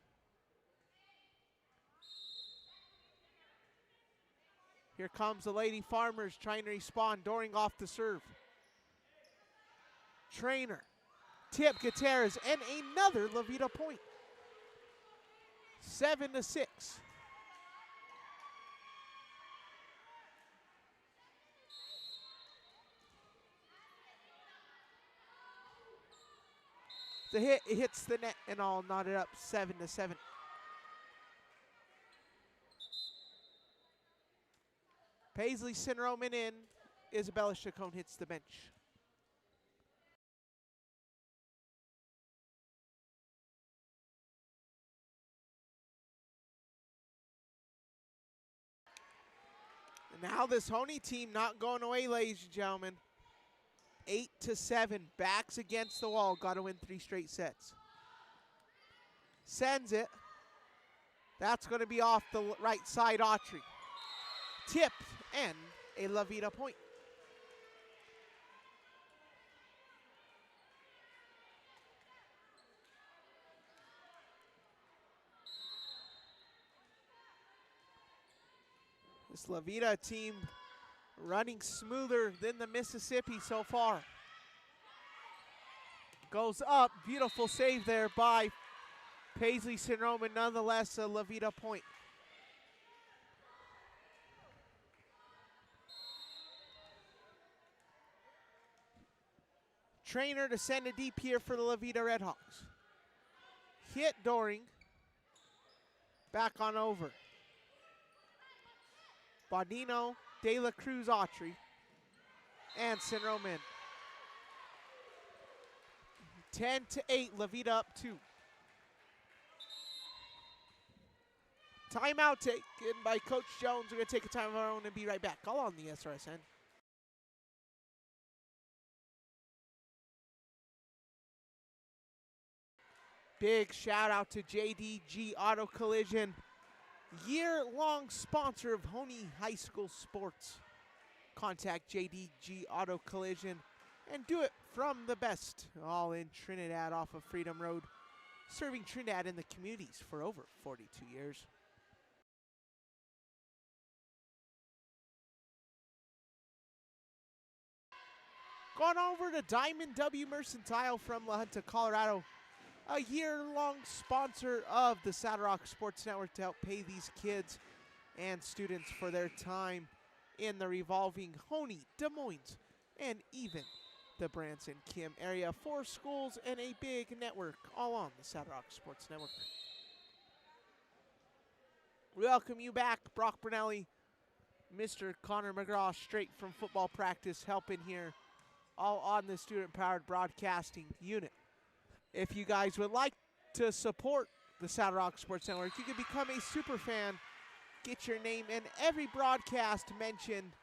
Here comes the Lady Farmers trying to respond. Doring off the serve. Trainer. Tip Gutierrez and another Levita point. 7-6. The hit, it hits the net and all knotted up 7-7. Paisley St. Roman in. Isabella Chacon hits the bench. And now this Hoehne team not going away, ladies and gentlemen. 8-7, backs against the wall. Got to win 3 straight sets. Sends it. That's going to be off the right side, Autry. Tipped and a Levita point. This Levita team running smoother than the Mississippi so far. Goes up, beautiful save there by Paisley Syndrome, and nonetheless a La Veta point. Trainer to send it deep here for the La Veta Redhawks. Hit Doring. Back on over. Baudino, De La Cruz Autry, and Syndrome in. 10-8, La Veta up 2. Timeout taken by Coach Jones. We're going to take a time of our own and be right back. Call on the SRSN. Big shout out to JDG Auto Collision, year-long sponsor of Hoehne High School sports. Contact JDG Auto Collision and do it from the best, all in Trinidad off of Freedom Road, serving Trinidad and the communities for over 42 years. Gone over to Diamond W Mercantile from La Junta, Colorado, a year-long sponsor of the Saddle Rock Sports Network to help pay these kids and students for their time in the revolving Hoehne, Des Moines, and even the Branson-Kim area. 4 schools and a big network, all on the Saddle Rock Sports Network. We welcome you back, Brock Brunelli, Mr. Connor McGraw, straight from football practice, helping here, all on the student-powered broadcasting unit. If you guys would like to support the Saddle Rock Sports Network, you can become a super fan. Get your name in every broadcast mentioned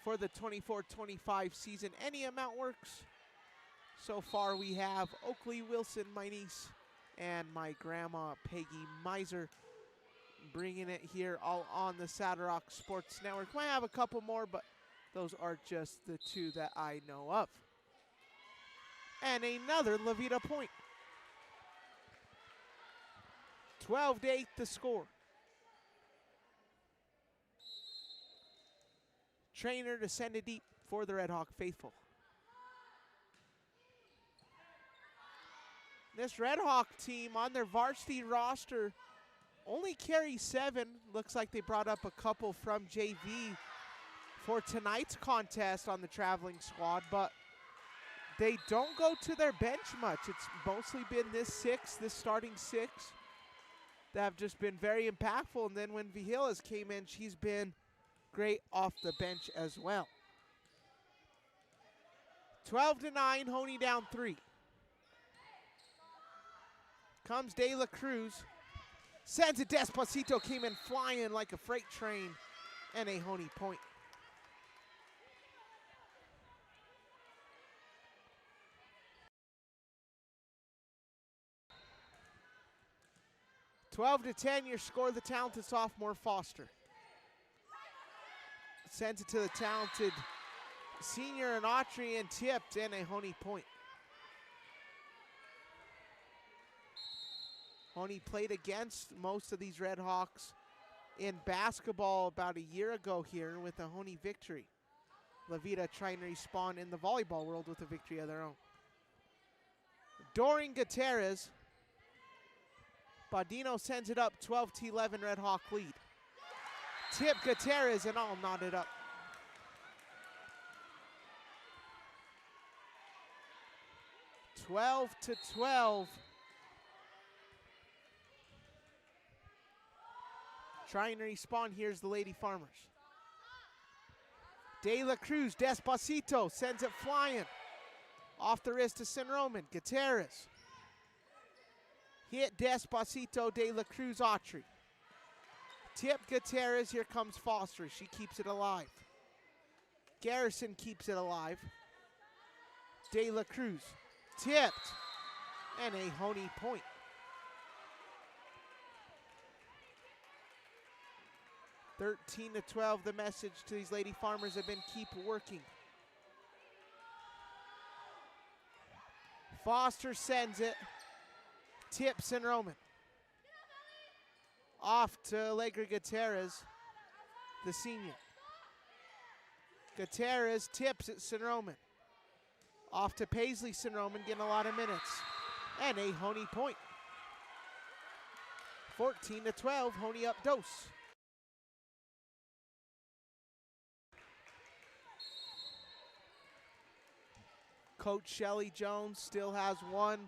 for the 24-25 season. Any amount works. So far we have Oakley Wilson, my niece, and my grandma, Peggy Miser, bringing it here all on the Saddle Rock Sports Network. Might have a couple more, but those are just the 2 that I know of. And another La Veta point. 12-8 the score. Trainer to send it deep for the Red Hawk faithful. This Red Hawk team on their varsity roster only carries 7. Looks like they brought up a couple from JV for tonight's contest on the traveling squad, but they don't go to their bench much. It's mostly been this starting 6, that have just been very impactful. And then when Vigilas came in, she's been great off the bench as well. 12-9, Hoehne down 3. Comes De La Cruz. Sends it, Despacito came in flying like a freight train, and a Hoehne point. Twelve to 10, your score, the talented sophomore Foster. Sends it to the talented senior and Autry, and tipped, and a Hoehne point. Hoehne played against most of these Red Hawks in basketball about a year ago here with a Hoehne victory. La Veta trying to respawn in the volleyball world with a victory of their own. Doring Gutierrez. Baudino sends it up, 12-11 Red Hawk lead. Tip Gutierrez and all knotted up. (12 to 12). Trying to respawn, here's the Lady Farmers. De La Cruz, Despacito, sends it flying. Off the wrist to Syndrome, Gutierrez. Hit Despacito, De La Cruz Autry. Tip Gutierrez, here comes Foster, she keeps it alive. Garrison keeps it alive. De La Cruz, tipped, and a Hoehne point. (13 to 12), the message to these Lady Farmers have been keep working. Foster sends it. Tips and Roman. Off to Allegra Gutierrez, the senior. Gutierrez tips at Sinroman. Off to Paisley. Sinroman getting a lot of minutes. And a Hoehne point. 14-12, Hoehne up dose. Coach Shelly Jones still has one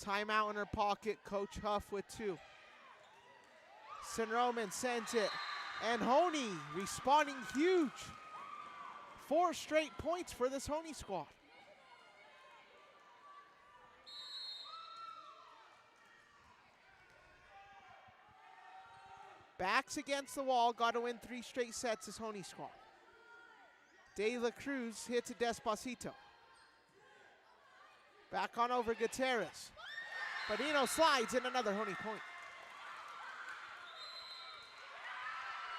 timeout in her pocket. Coach Huff with 2. Sinroman sends it. And Hoehne responding huge. 4 straight points for this Hoehne squad. Backs against the wall, got to win 3 straight sets this Hoehne squad. De La Cruz hits a Despacito. Back on over Gutierrez. Badino slides in another Hoehne point.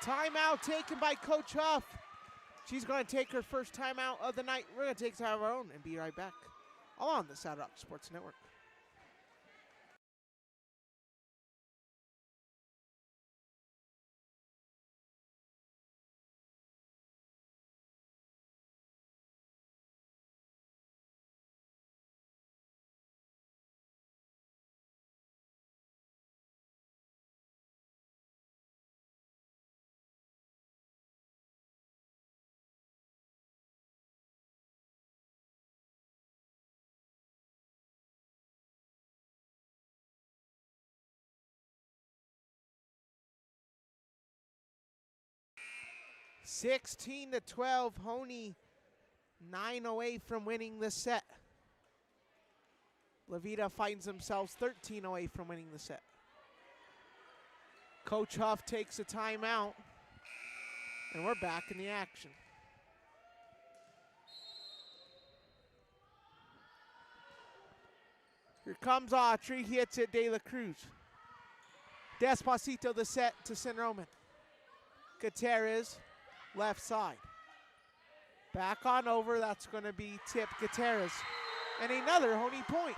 Timeout taken by Coach Huff. She's going to take her first timeout of the night. We're going to take time of our own and be right back. All on the Saddle Rock Sports Network. (16-12), Hoehne 9 away from winning the set. Levita finds themselves 13 away from winning the set. Coach Huff takes a timeout, and we're back in the action. Here comes Autry, he hits it, De La Cruz. Despacito the set to Sinroman. Gutierrez, left side. Back on over, that's going to be tip Gutierrez. And another Hoehne point.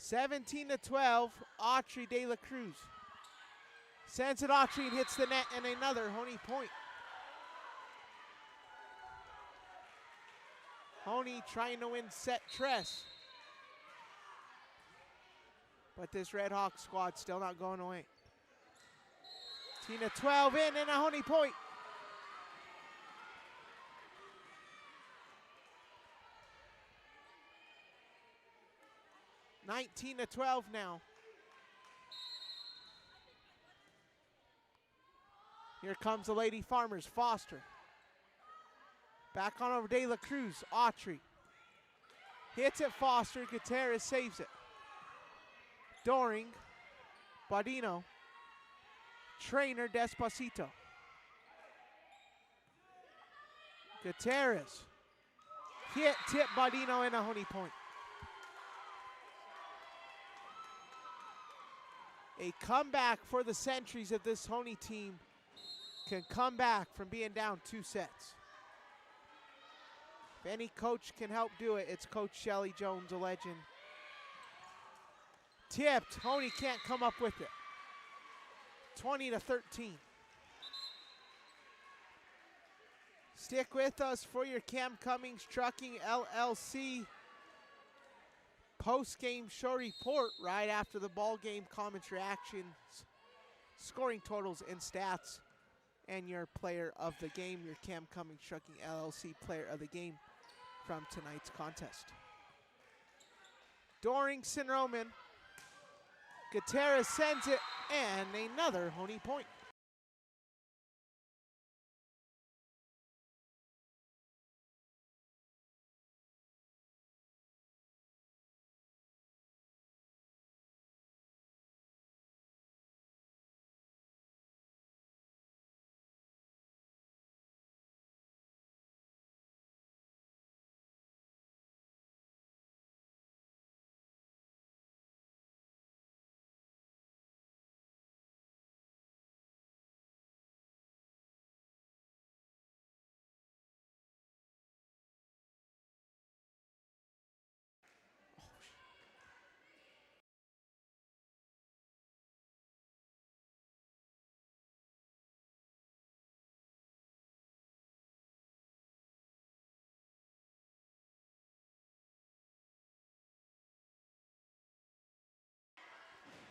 (17-12), Autry, De La Cruz. Sends it Autry and hits the net, and another Hoehne point. Hoehne trying to win set Tress. But this Red Hawk squad still not going away. 13-12 in and a Hoehne point. (19-12) now. Here comes the Lady Farmers, Foster. Back on over De La Cruz, Autry. Hits it Foster, Gutierrez saves it. Doring, Badino. Trainer, Despacito. Gutierrez. Hit, tip Badino in a Hoehne point. A comeback for the Sentries of this Hoehne team can come back from being down 2 sets. If any coach can help do it, it's Coach Shelly Jones, a legend. Tipped, Hoehne can't come up with it. 20-13. Stick with us for your Cam Cummings Trucking LLC post-game show report right after the ball game, comments, reactions, scoring totals and stats, and your player of the game, your Cam Cummings Trucking LLC player of the game from tonight's contest. Doring, Sinroman. Gutierrez sends it, and another Hoehne point.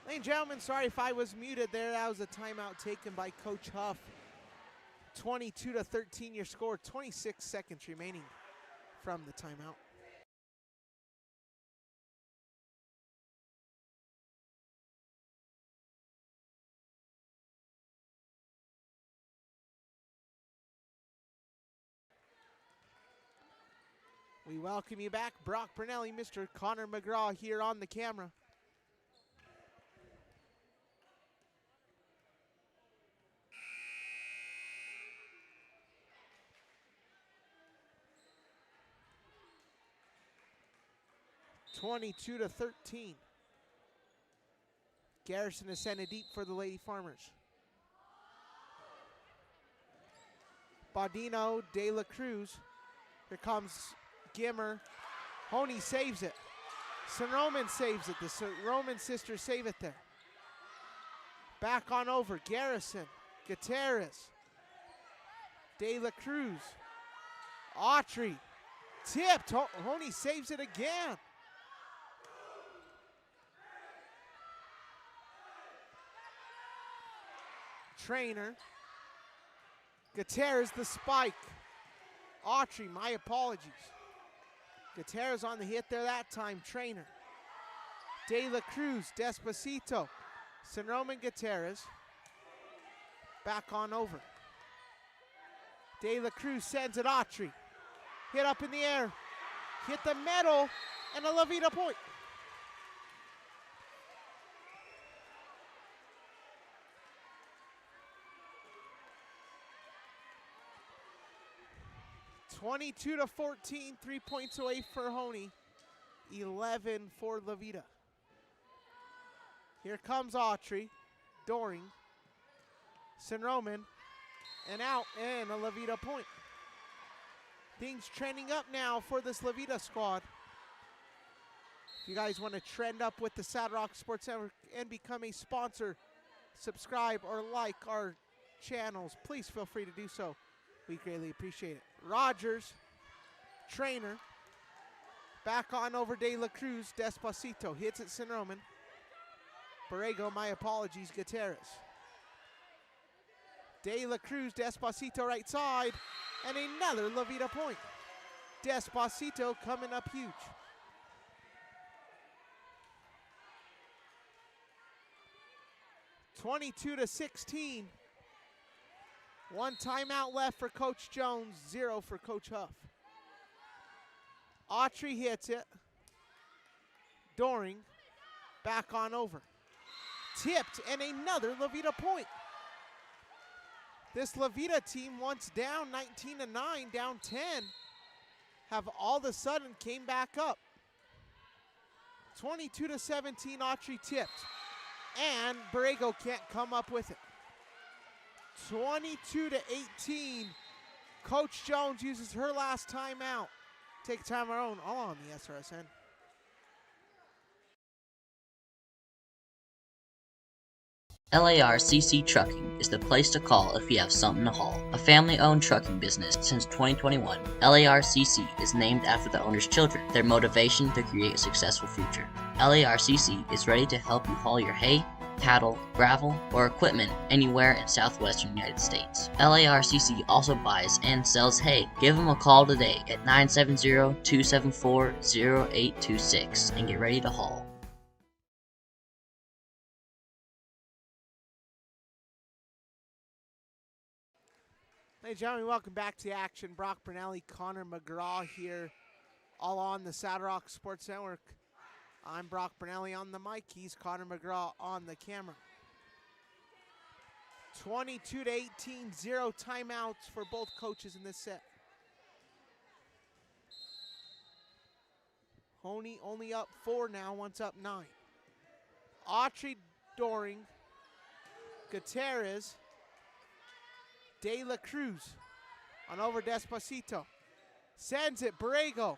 Ladies and gentlemen, sorry if I was muted there. That was a timeout taken by Coach Huff. 22-13 your score, 26 seconds remaining from the timeout. We welcome you back, Brock Brunelli, Mr. Connor McGraw here on the camera. (22-13). Garrison is sending deep for the Lady Farmers. Baudino, De La Cruz. Here comes Gimmer. Hoehne saves it. St. Roman saves it. The St. Roman sisters save it there. Back on over. Garrison. Gutierrez. De La Cruz. Autry. Tipped. Hoehne saves it again. Trainer. Gutierrez the spike. Autry, my apologies. Gutierrez on the hit there that time. Trainer. De La Cruz, Despacito. St. Roman Gutierrez. Back on over. De La Cruz sends it Autry. Hit up in the air. Hit the metal and a La Veta point. (22-14), 3 points away for Hoehne, 11 for La Veta. Here comes Autry, Doring, St. Roman, and out, and a La Veta point. Things trending up now for this La Veta squad. If you guys want to trend up with the Saddle Rock Sports Network and become a sponsor, subscribe or like our channels, please feel free to do so. We greatly appreciate it. Rogers, Trainer, back on over De La Cruz, Despacito, hits at St. Roman. Borrego, my apologies, Gutierrez. De La Cruz, Despacito right side, and another La Veta point. Despacito coming up huge. (22-16). One timeout left for Coach Jones, 0 for Coach Huff. Autry hits it. Doring, back on over. Tipped, and another La Veta point. This La Veta team, once down 19-9, down 10, have all of a sudden came back up. 22-17, Autry tipped. And Borrego can't come up with it. 22-18. Coach Jones uses her last timeout. Take time of our own, all on the SRSN. LARCC Trucking is the place to call if you have something to haul. A family-owned trucking business since 2021, LARCC is named after the owner's children, their motivation to create a successful future. LARCC is ready to help you haul your hay, cattle, gravel, or equipment anywhere in southwestern United States. LARCC also buys and sells hay. Give them a call today at 970-274-0826 and get ready to haul. Ladies and gentlemen, welcome back to the action. Brock Brunelli, Connor McGraw here, all on the Saddle Rock Sports Network. I'm Brock Brunelli on the mic. He's Connor McGraw on the camera. 22-18, 0 timeouts for both coaches in this set. Hoehne only up 4 now, once up 9. Autry, Doring, Gutierrez, De La Cruz on over Despacito. Sends it, Borrego.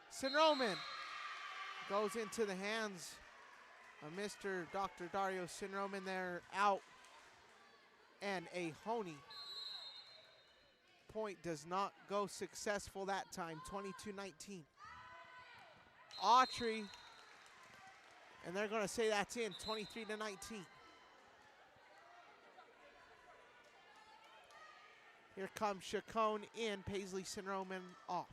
St. Roman goes into the hands of Mr. Dr. Dario St. Roman there, out. And a Hoehne point does not go successful that time, 22-19. Autry And they're going to say that's in, 23-19. Here comes Chacon in, Paisley St-Roman off.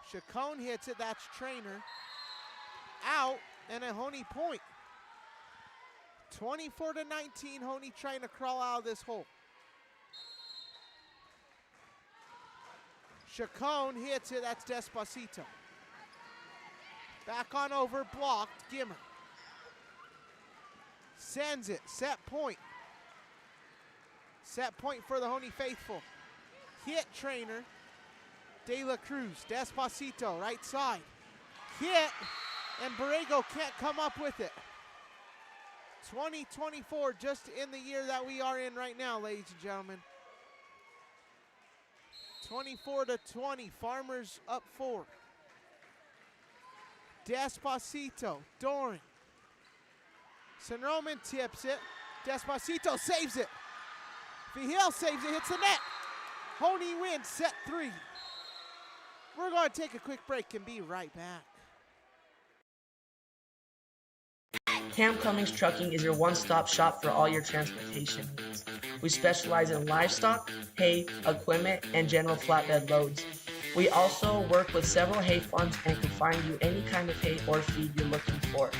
Chacon hits it, that's Trainer. Out, and a Hoehne point. 24-19, Hoehne trying to crawl out of this hole. Chacon hits it, that's Despacito. Back on over, blocked, Gimmer. Sends it, set point. Set point for the Hoehne faithful. Hit Trainer. De La Cruz, Despacito, right side. Hit, and Borrego can't come up with it. 2024, just in the year that we are in right now, ladies and gentlemen. 24-20, Farmers up 4. Despacito, Doran. St-Roman tips it. Despacito saves it. Vigil saves it, hits the net. Hoehne wins set 3. We're going to take a quick break and be right back. Cam Cummings Trucking is your one-stop shop for all your transportation needs. We specialize in livestock, hay, equipment, and general flatbed loads. We also work with several hay farms and can find you any kind of hay or feed you're looking for.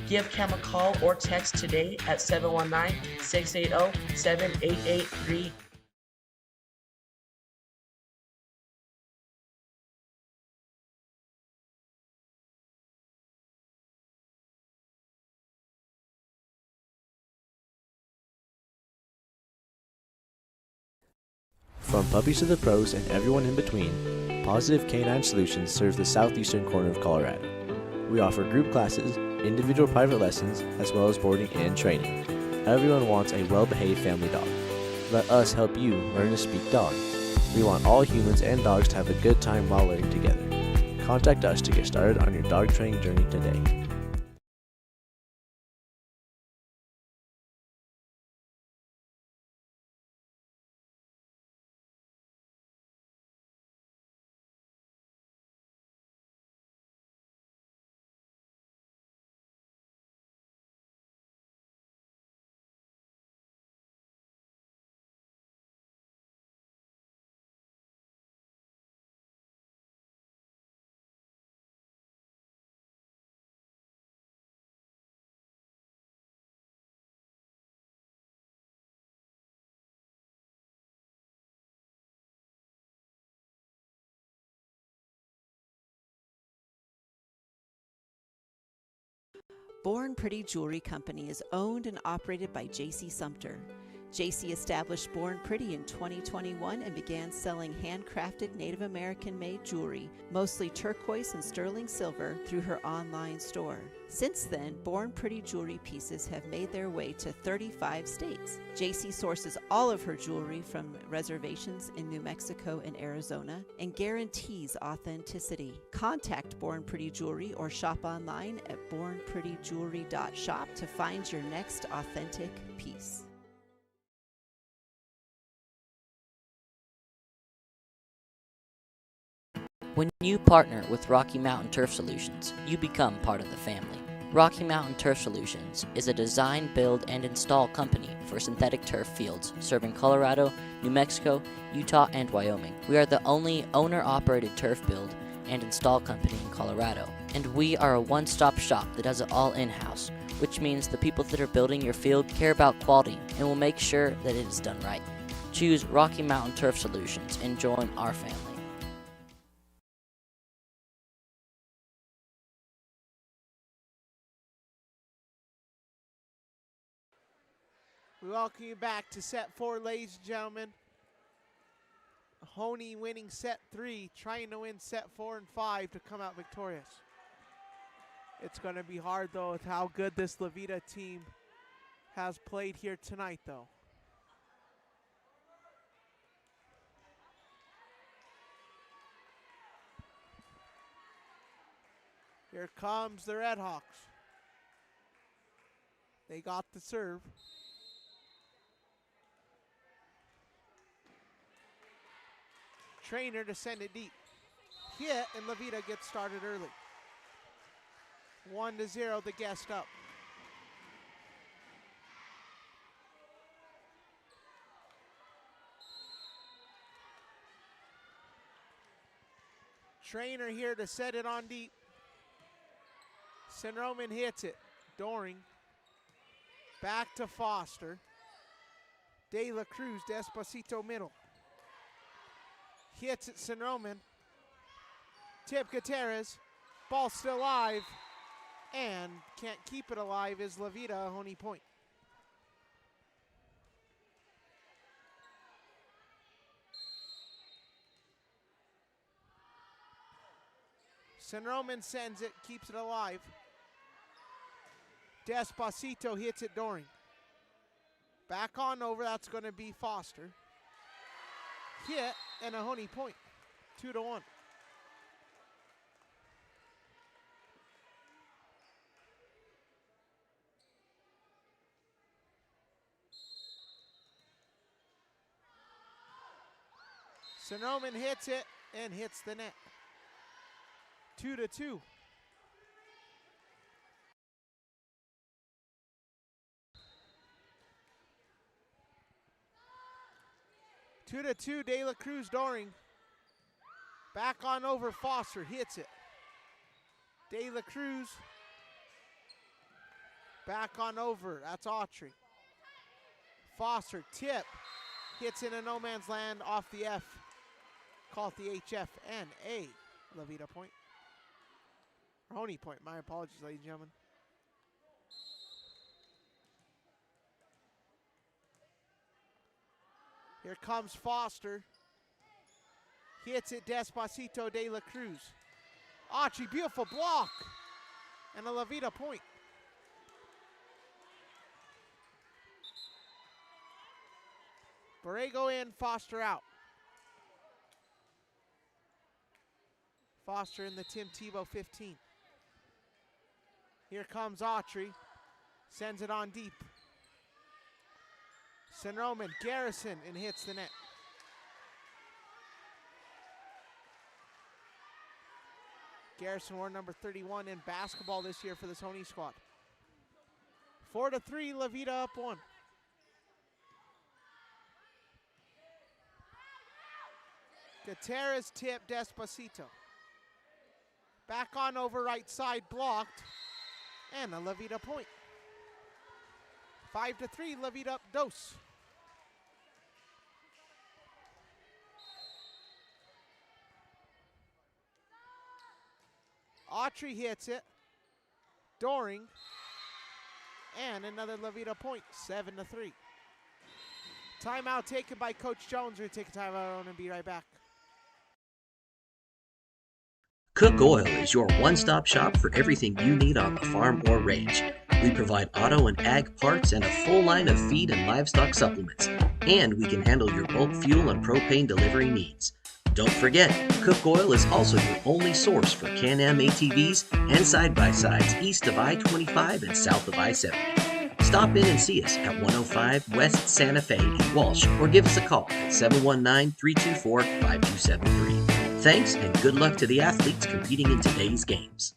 Give Cam a call or text today at 719-680-7883. From puppies to the pros and everyone in between, Positive Canine Solutions serves the southeastern corner of Colorado. We offer group classes, individual private lessons, as well as boarding and training. Everyone wants a well-behaved family dog. Let us help you learn to speak dog. We want all humans and dogs to have a good time while learning together. Contact us to get started on your dog training journey today. Born Pretty Jewelry Company is owned and operated by J.C. Sumter. J.C. established Born Pretty in 2021 and began selling handcrafted Native American-made jewelry, mostly turquoise and sterling silver, through her online store. Since then, Born Pretty jewelry pieces have made their way to 35 states. J.C. sources all of her jewelry from reservations in New Mexico and Arizona and guarantees authenticity. Contact Born Pretty Jewelry or shop online at bornprettyjewelry.shop to find your next authentic piece. When you partner with Rocky Mountain Turf Solutions, you become part of the family. Rocky Mountain Turf Solutions is a design, build, and install company for synthetic turf fields serving Colorado, New Mexico, Utah, and Wyoming. We are the only owner-operated turf build and install company in Colorado, and we are a one-stop shop that does it all in-house, which means the people that are building your field care about quality and will make sure that it is done right. Choose Rocky Mountain Turf Solutions and join our family. We welcome you back to set 4, ladies and gentlemen. Hoehne winning set 3, trying to win set 4 and 5 to come out victorious. It's going to be hard, though, with how good this La Veta team has played here tonight, though. Here comes the Red Hawks. They got the serve. Trainer to send it deep. hit, and La Vita gets started early. 1-0, the guest up. Trainer here to set it on deep. San Roman hits it. Doring. Back to Foster. De La Cruz, Despacito middle. Hits it, San Roman. Tip Gutierrez. Ball still alive. And can't keep it alive is La Vita, Hoehne point. San Roman sends it, keeps it alive. Despacito hits it, Doring. Back on over, that's going to be Foster. Hit, and a Hoehne point. 2-1. San Roman hits it and hits the net. 2-2. De La Cruz Doring. Back on over, Foster hits it. De La Cruz. Back on over, that's Autry. Foster, tip. Hits in a no man's land off the F. Call it the HF and a La Vita point. Hoehne point, my apologies, ladies and gentlemen. Here comes Foster. Hits it, Despacito, De La Cruz. Autry, beautiful block. And a La Vita point. Borrego in, Foster out. Foster in the Tim Tebow 15. Here comes Autry. Sends it on deep. San Roman, Garrison, and hits the net. Garrison wore number 31 in basketball this year for this Hoehne squad. 4-3, La Vita up 1. Gutierrez tip, Despacito. Back on over right side, blocked. And a La Vita point. 5-3, La Vita up dos. Autry hits it. Doring. And another La Vita point, 7-3. Timeout taken by Coach Jones. We're going to take a timeout and be right back. Cook Oil is your one-stop shop for everything you need on the farm or range. We provide auto and ag parts and a full line of feed and livestock supplements. And we can handle your bulk fuel and propane delivery needs. Don't forget, Cook Oil is also your only source for Can-Am ATVs and side-by-sides east of I-25 and south of I-70. Stop in and see us at 105 West Santa Fe in Walsh or give us a call at 719-324-5273. Thanks and good luck to the athletes competing in today's games.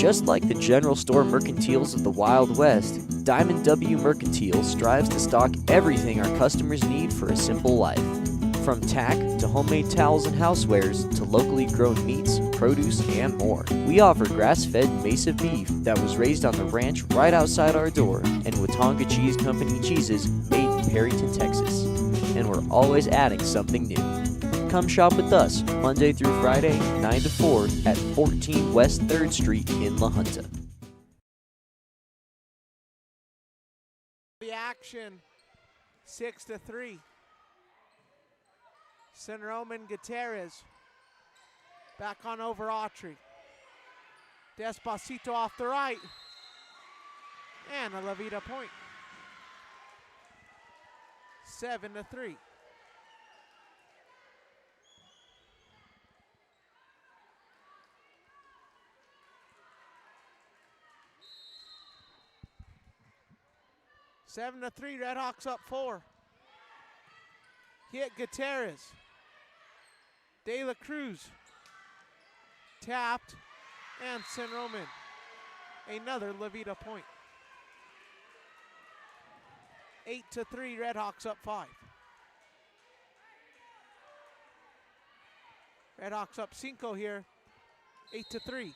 Just like the general store mercantiles of the Wild West, Diamond W Mercantile strives to stock everything our customers need for a simple life. From tack to homemade towels and housewares to locally grown meats, produce, and more. We offer grass-fed Mesa beef that was raised on the ranch right outside our door and Watonga Cheese Company cheeses made in Perryton, Texas. And we're always adding something new. Come shop with us Monday through Friday, 9 to 4 at 14 West 3rd Street in La Junta. The action, 6-3. San Roman, Gutierrez. Back on over Autry. Despacito off the right. And a La Vita point. 7-3. 7-3, Redhawks up 4. Hit Gutierrez. De La Cruz. Tapped. And San Roman. Another Levita point. 8-3, Redhawks up 5. Redhawks up 5 here. 8-3.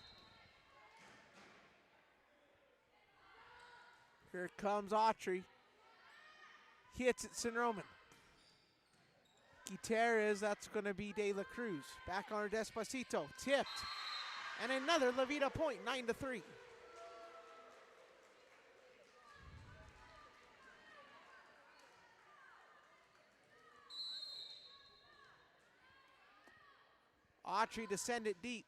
Here comes Autry. Hits it, San Roman. Gutierrez, that's going to be De La Cruz. Back on Despacito. Tipped. And another Levita point, 9-3. Autry to send it deep.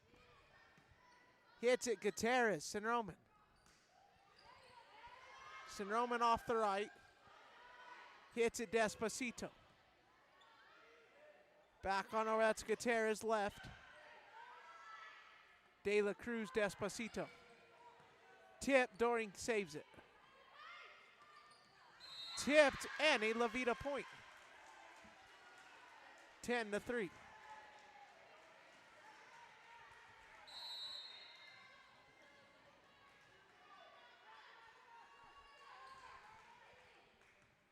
Hits it, Gutierrez, San Roman. San Roman off the right. Hits it, Despacito. Back on over, that's Gutierrez left. De La Cruz, Despacito. Tip, Doring saves it. Tipped, and a Levita point. 10-3.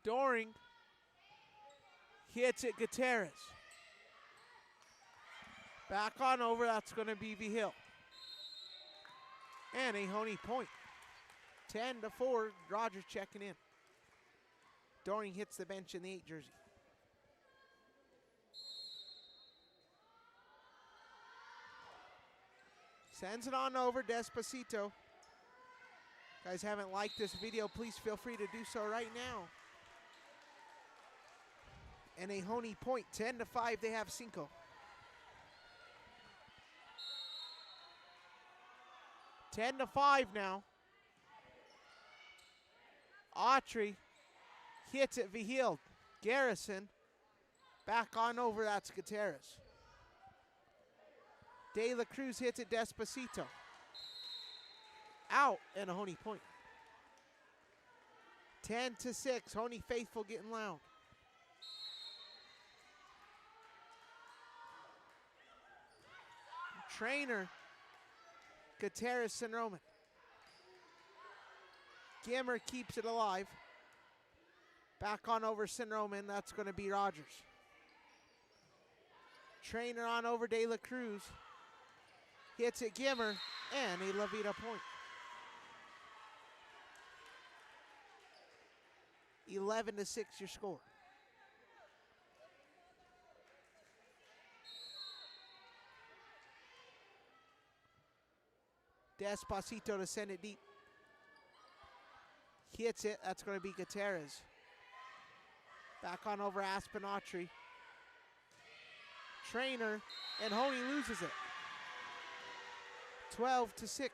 Doring hits it, Gutierrez. Back on over, that's going to be Vigil. And a Hoehne point. 10-4, Rogers checking in. Doring hits the bench in the 8 jersey. Sends it on over, Despacito. Guys haven't liked this video, please feel free to do so right now. And a Hoehne point, 10-5, they have 5. Ten to 5 now. Autry hits it, Vigil. Garrison back on over, that's Gutierrez. De La Cruz hits it, Despacito. Out, and a Hoehne point. 10-6, Hoehne faithful getting loud. Trainer, Gutierrez, San Roman. Gimmer keeps it alive. Back on over San Roman, that's going to be Rogers. Trainer on over De La Cruz. Hits it, Gimmer, and a Levita point. 11-6 your score. Despacito to send it deep. Hits it, that's going to be Gutierrez. Back on over Aspen Autry. Trainer, and Hoehne loses it. 12-6.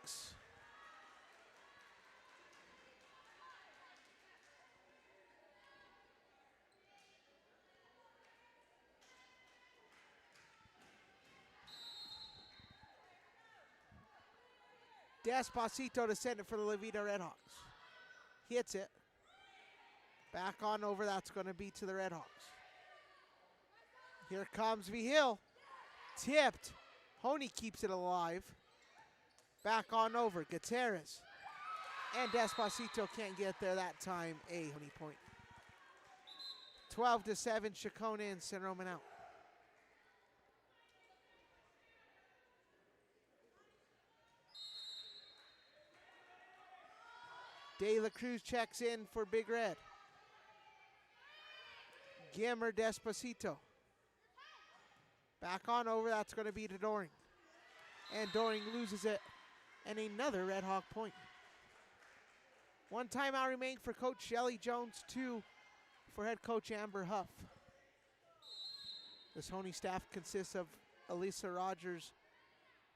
Despacito to send it for the Levita Redhawks. Hits it. Back on over, that's going to be to the Redhawks. Here comes Vigil. Tipped. Hoehne keeps it alive. Back on over, Gutierrez. And Despacito can't get there that time. A Hoehne point. 12-7, Chacon in, San Roman out. De La Cruz checks in for Big Red. Gimmer, Despacito. Back on over, that's going to be to Doring. And Doring loses it. And another Red Hawk point. 1 timeout remaining for Coach Shelly Jones, 2 for head coach Amber Huff. This Hoehne staff consists of Elisa Rogers,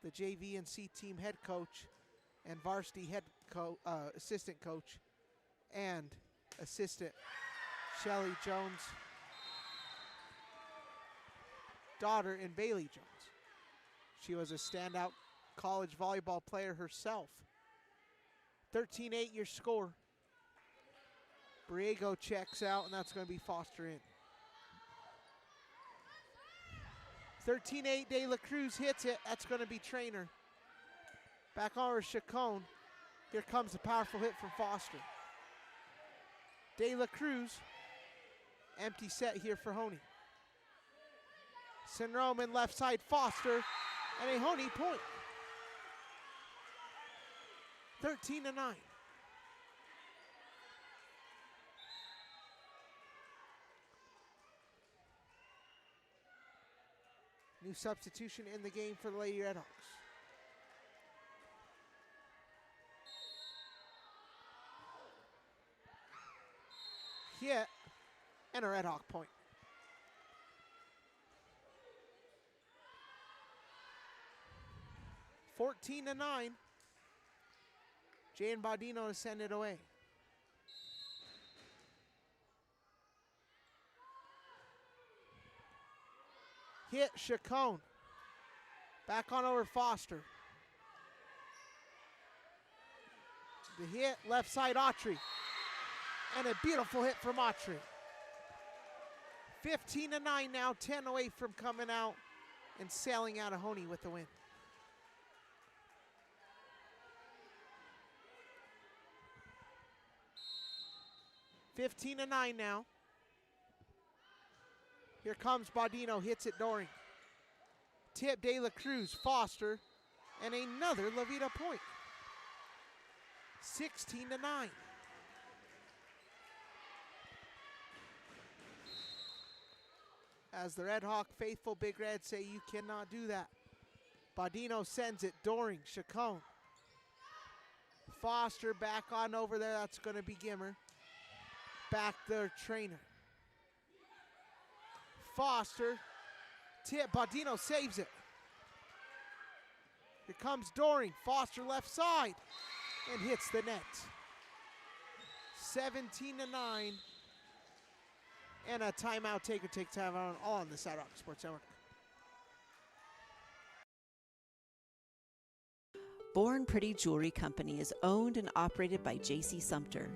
the JV and C team head coach, and varsity head assistant coach, and assistant Shelly Jones' daughter in Bailey Jones. She was a standout college volleyball player herself. 13-8 your score. Borrego checks out, and that's going to be Foster in. 13-8, De La Cruz hits it. That's going to be Trainer. Back over Chacon. Here comes a powerful hit from Foster. De La Cruz. Empty set here for Hoehne. Sinroman left side, Foster, and a Hoehne point. 13-9. New substitution in the game for the Lady Redhawks. Hit, and a Redhawk point. (14-9). Jane Baudino to send it away. Hit, Chacon. Back on over Foster. The hit, left side Autry. And a beautiful hit from Autry. 15-9 now, 10 away from coming out and sailing out of Hoehne with the win. (15-9 now. Here comes Baudino, hits it Doring. Tip De La Cruz, Foster, and another La Veta point. 16-9. As the Red Hawk faithful, Big Red say you cannot do that. Baudino sends it, Doring, Chacon. Foster back on over there, that's going to be Gimmer. Back there, Trainer. Foster, tip, Baudino saves it. Here comes Doring, Foster left side, and hits the net. 17-9. And a timeout taker takes timeout on the Side Rock Sports Network. Born Pretty Jewelry Company is owned and operated by J.C. Sumter.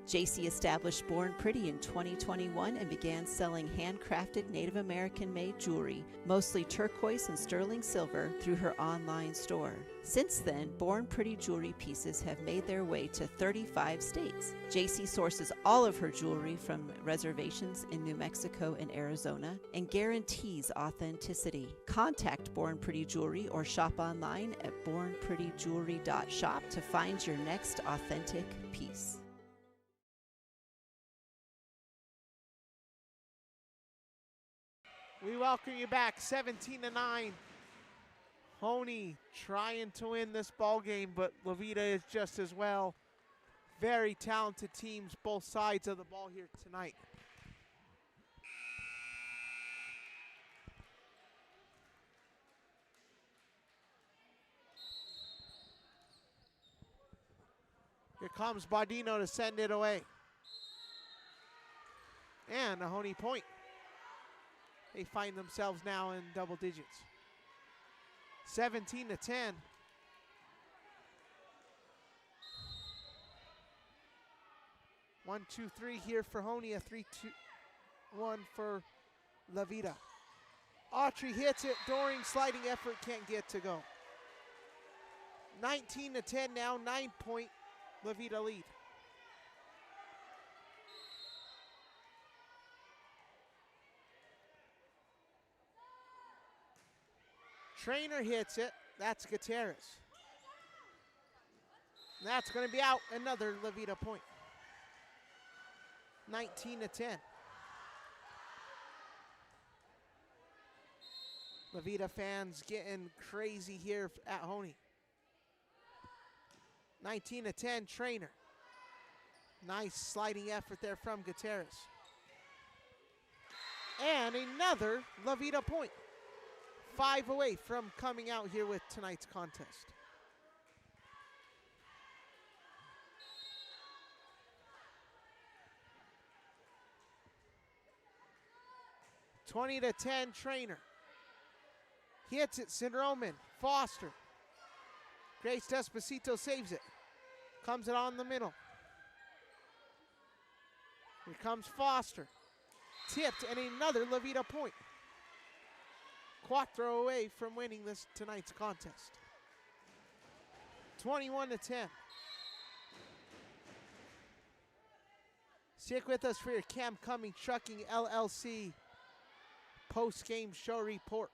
J.C. established Born Pretty in 2021 and began selling handcrafted Native American-made jewelry, mostly turquoise and sterling silver, through her online store. Since then, Born Pretty jewelry pieces have made their way to 35 states. J.C. sources all of her jewelry from reservations in New Mexico and Arizona and guarantees authenticity. Contact Born Pretty Jewelry or shop online at bornprettyjewelry.shop to find your next authentic piece. We welcome you back, 17-9. Hoehne trying to win this ball game, but La Veta is just as well. Very talented teams, both sides of the ball here tonight. Here comes Baudino to send it away. And a Hoehne point. They find themselves now in double digits. 17-10. 1-2-3 here for Hoehne, a 3-2-1 for La Veta. Autry hits it, Doring sliding effort, can't get to go. 19-10 now, 9-point La Veta lead. Trainer hits it. That's Gutierrez. That's going to be out. Another La Veta point. 19-10. La Veta fans getting crazy here at Hoehne. 19-10, Trainer. Nice sliding effort there from Gutierrez. And another La Veta point. 5 away from coming out here with tonight's contest. (20-10) Trainer. Hits it, Sinroman, Foster. Grace Despacito saves it. Comes it on the middle. Here comes Foster. Tipped, and another La Vita point. Quattro away from winning this tonight's contest. 21-10. Stick with us for your Cam Cummings Trucking LLC post-game show report.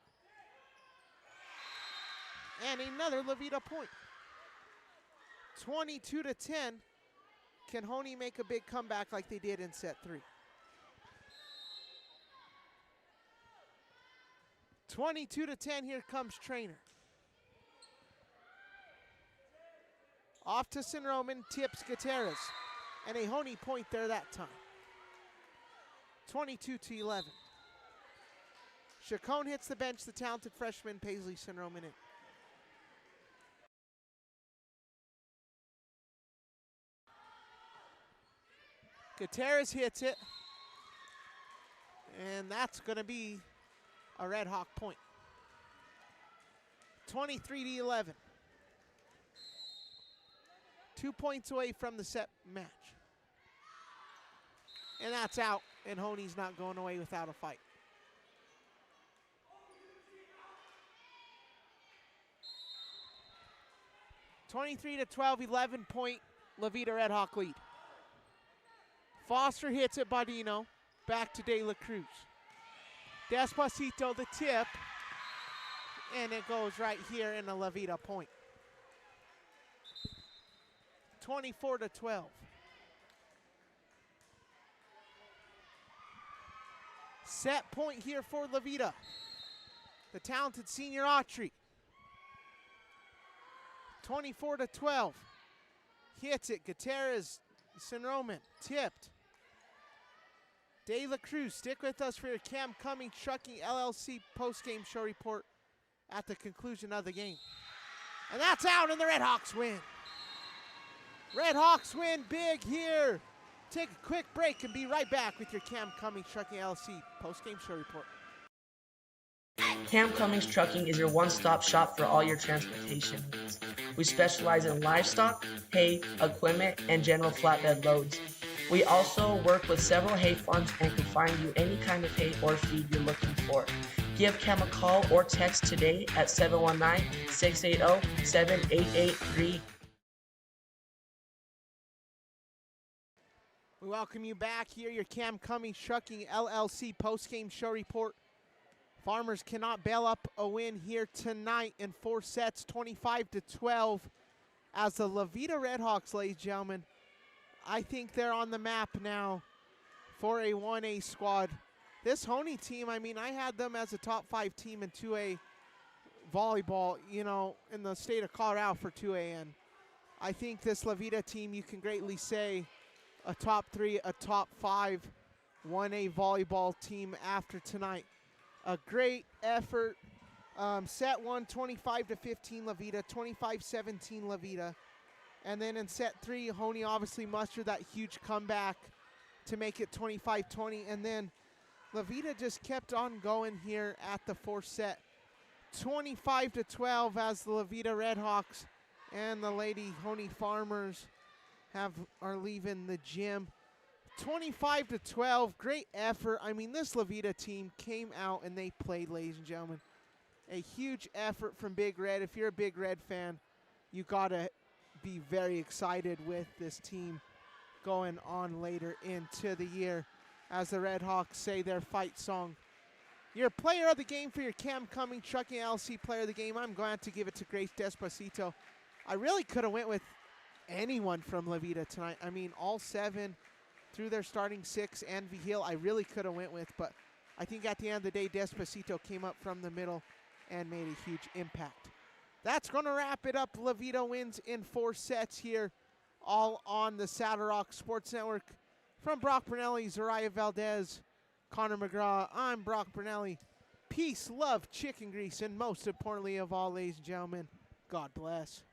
And another La Vita point. 22-10. Can Hoehne make a big comeback like they did in set 3? 22-10, here comes Trainer. Off to Sinroman, tips Gutierrez. And a Hoehne point there that time. 22-11. Chacon hits the bench, the talented freshman Paisley Sinroman in. Gutierrez hits it. And that's going to be a Red Hawk point. 23-11. 2 points away from the set match. And that's out, and Hoehne's not going away without a fight. (23-12), 11-point La Vita Red Hawk lead. Foster hits it, Badino. Back to De La Cruz. Despacito, the tip. And it goes right here in a La Vita point. 24-12. Set point here for La Vita. The talented senior Autry. 24-12. Hits it. Gutierrez, Sinroman, tipped. De La Cruz, stick with us for your Cam Cummings Trucking LLC post-game show report at the conclusion of the game. And that's out, and the Red Hawks win. Red Hawks win big here. Take a quick break and be right back with your Cam Cummings Trucking LLC post-game show report. Cam Cummings Trucking is your one-stop shop for all your transportation needs. We specialize in livestock, hay, equipment, and general flatbed loads. We also work with several hay farms and can find you any kind of hay or feed you're looking for. Give Cam a call or text today at 719-680-7883. We welcome you back here, your Cam Cummings Trucking LLC post-game show report. Farmers cannot bail up a win here tonight in 4 sets, 25-12. As the La Vita Red Hawks, ladies and gentlemen, I think they're on the map now for a 1A squad. This Hoehne team, I mean, I had them as a top 5 team in 2A volleyball, you know, in the state of Colorado for 2A. And I think this La Vita team, you can greatly say, a top 3, a top 5 1A volleyball team after tonight. A great effort. Set 1, 25-15 La Vita, 25-17 La Vita. And then in set 3, Hoehne obviously mustered that huge comeback to make it 25-20. And then La Vita just kept on going here at the 4th set. 25-12 as the La Vita Red Hawks and the Lady Hoehne Farmers are leaving the gym. 25-12, great effort. I mean, this La Vita team came out and they played, ladies and gentlemen. A huge effort from Big Red. If you're a Big Red fan, you gotta be very excited with this team going on later into the year as the Red Hawks say their fight song. Your player of the game for your Cam Cummings Trucking LLC player of the game, I'm glad to give it to Grace Despacito. I really could have went with anyone from La Vita tonight. I mean, all 7 through their starting 6 and Vigil, I really could have went with, but I think at the end of the day, Despacito came up from the middle and made a huge impact. That's going to wrap it up. La Vita wins in 4 sets here, all on the Saddle Rock Sports Network. From Brock Brunelli, Zariah Valdez, Connor McGraw, I'm Brock Brunelli. Peace, love, chicken grease, and most importantly of all, ladies and gentlemen, God bless.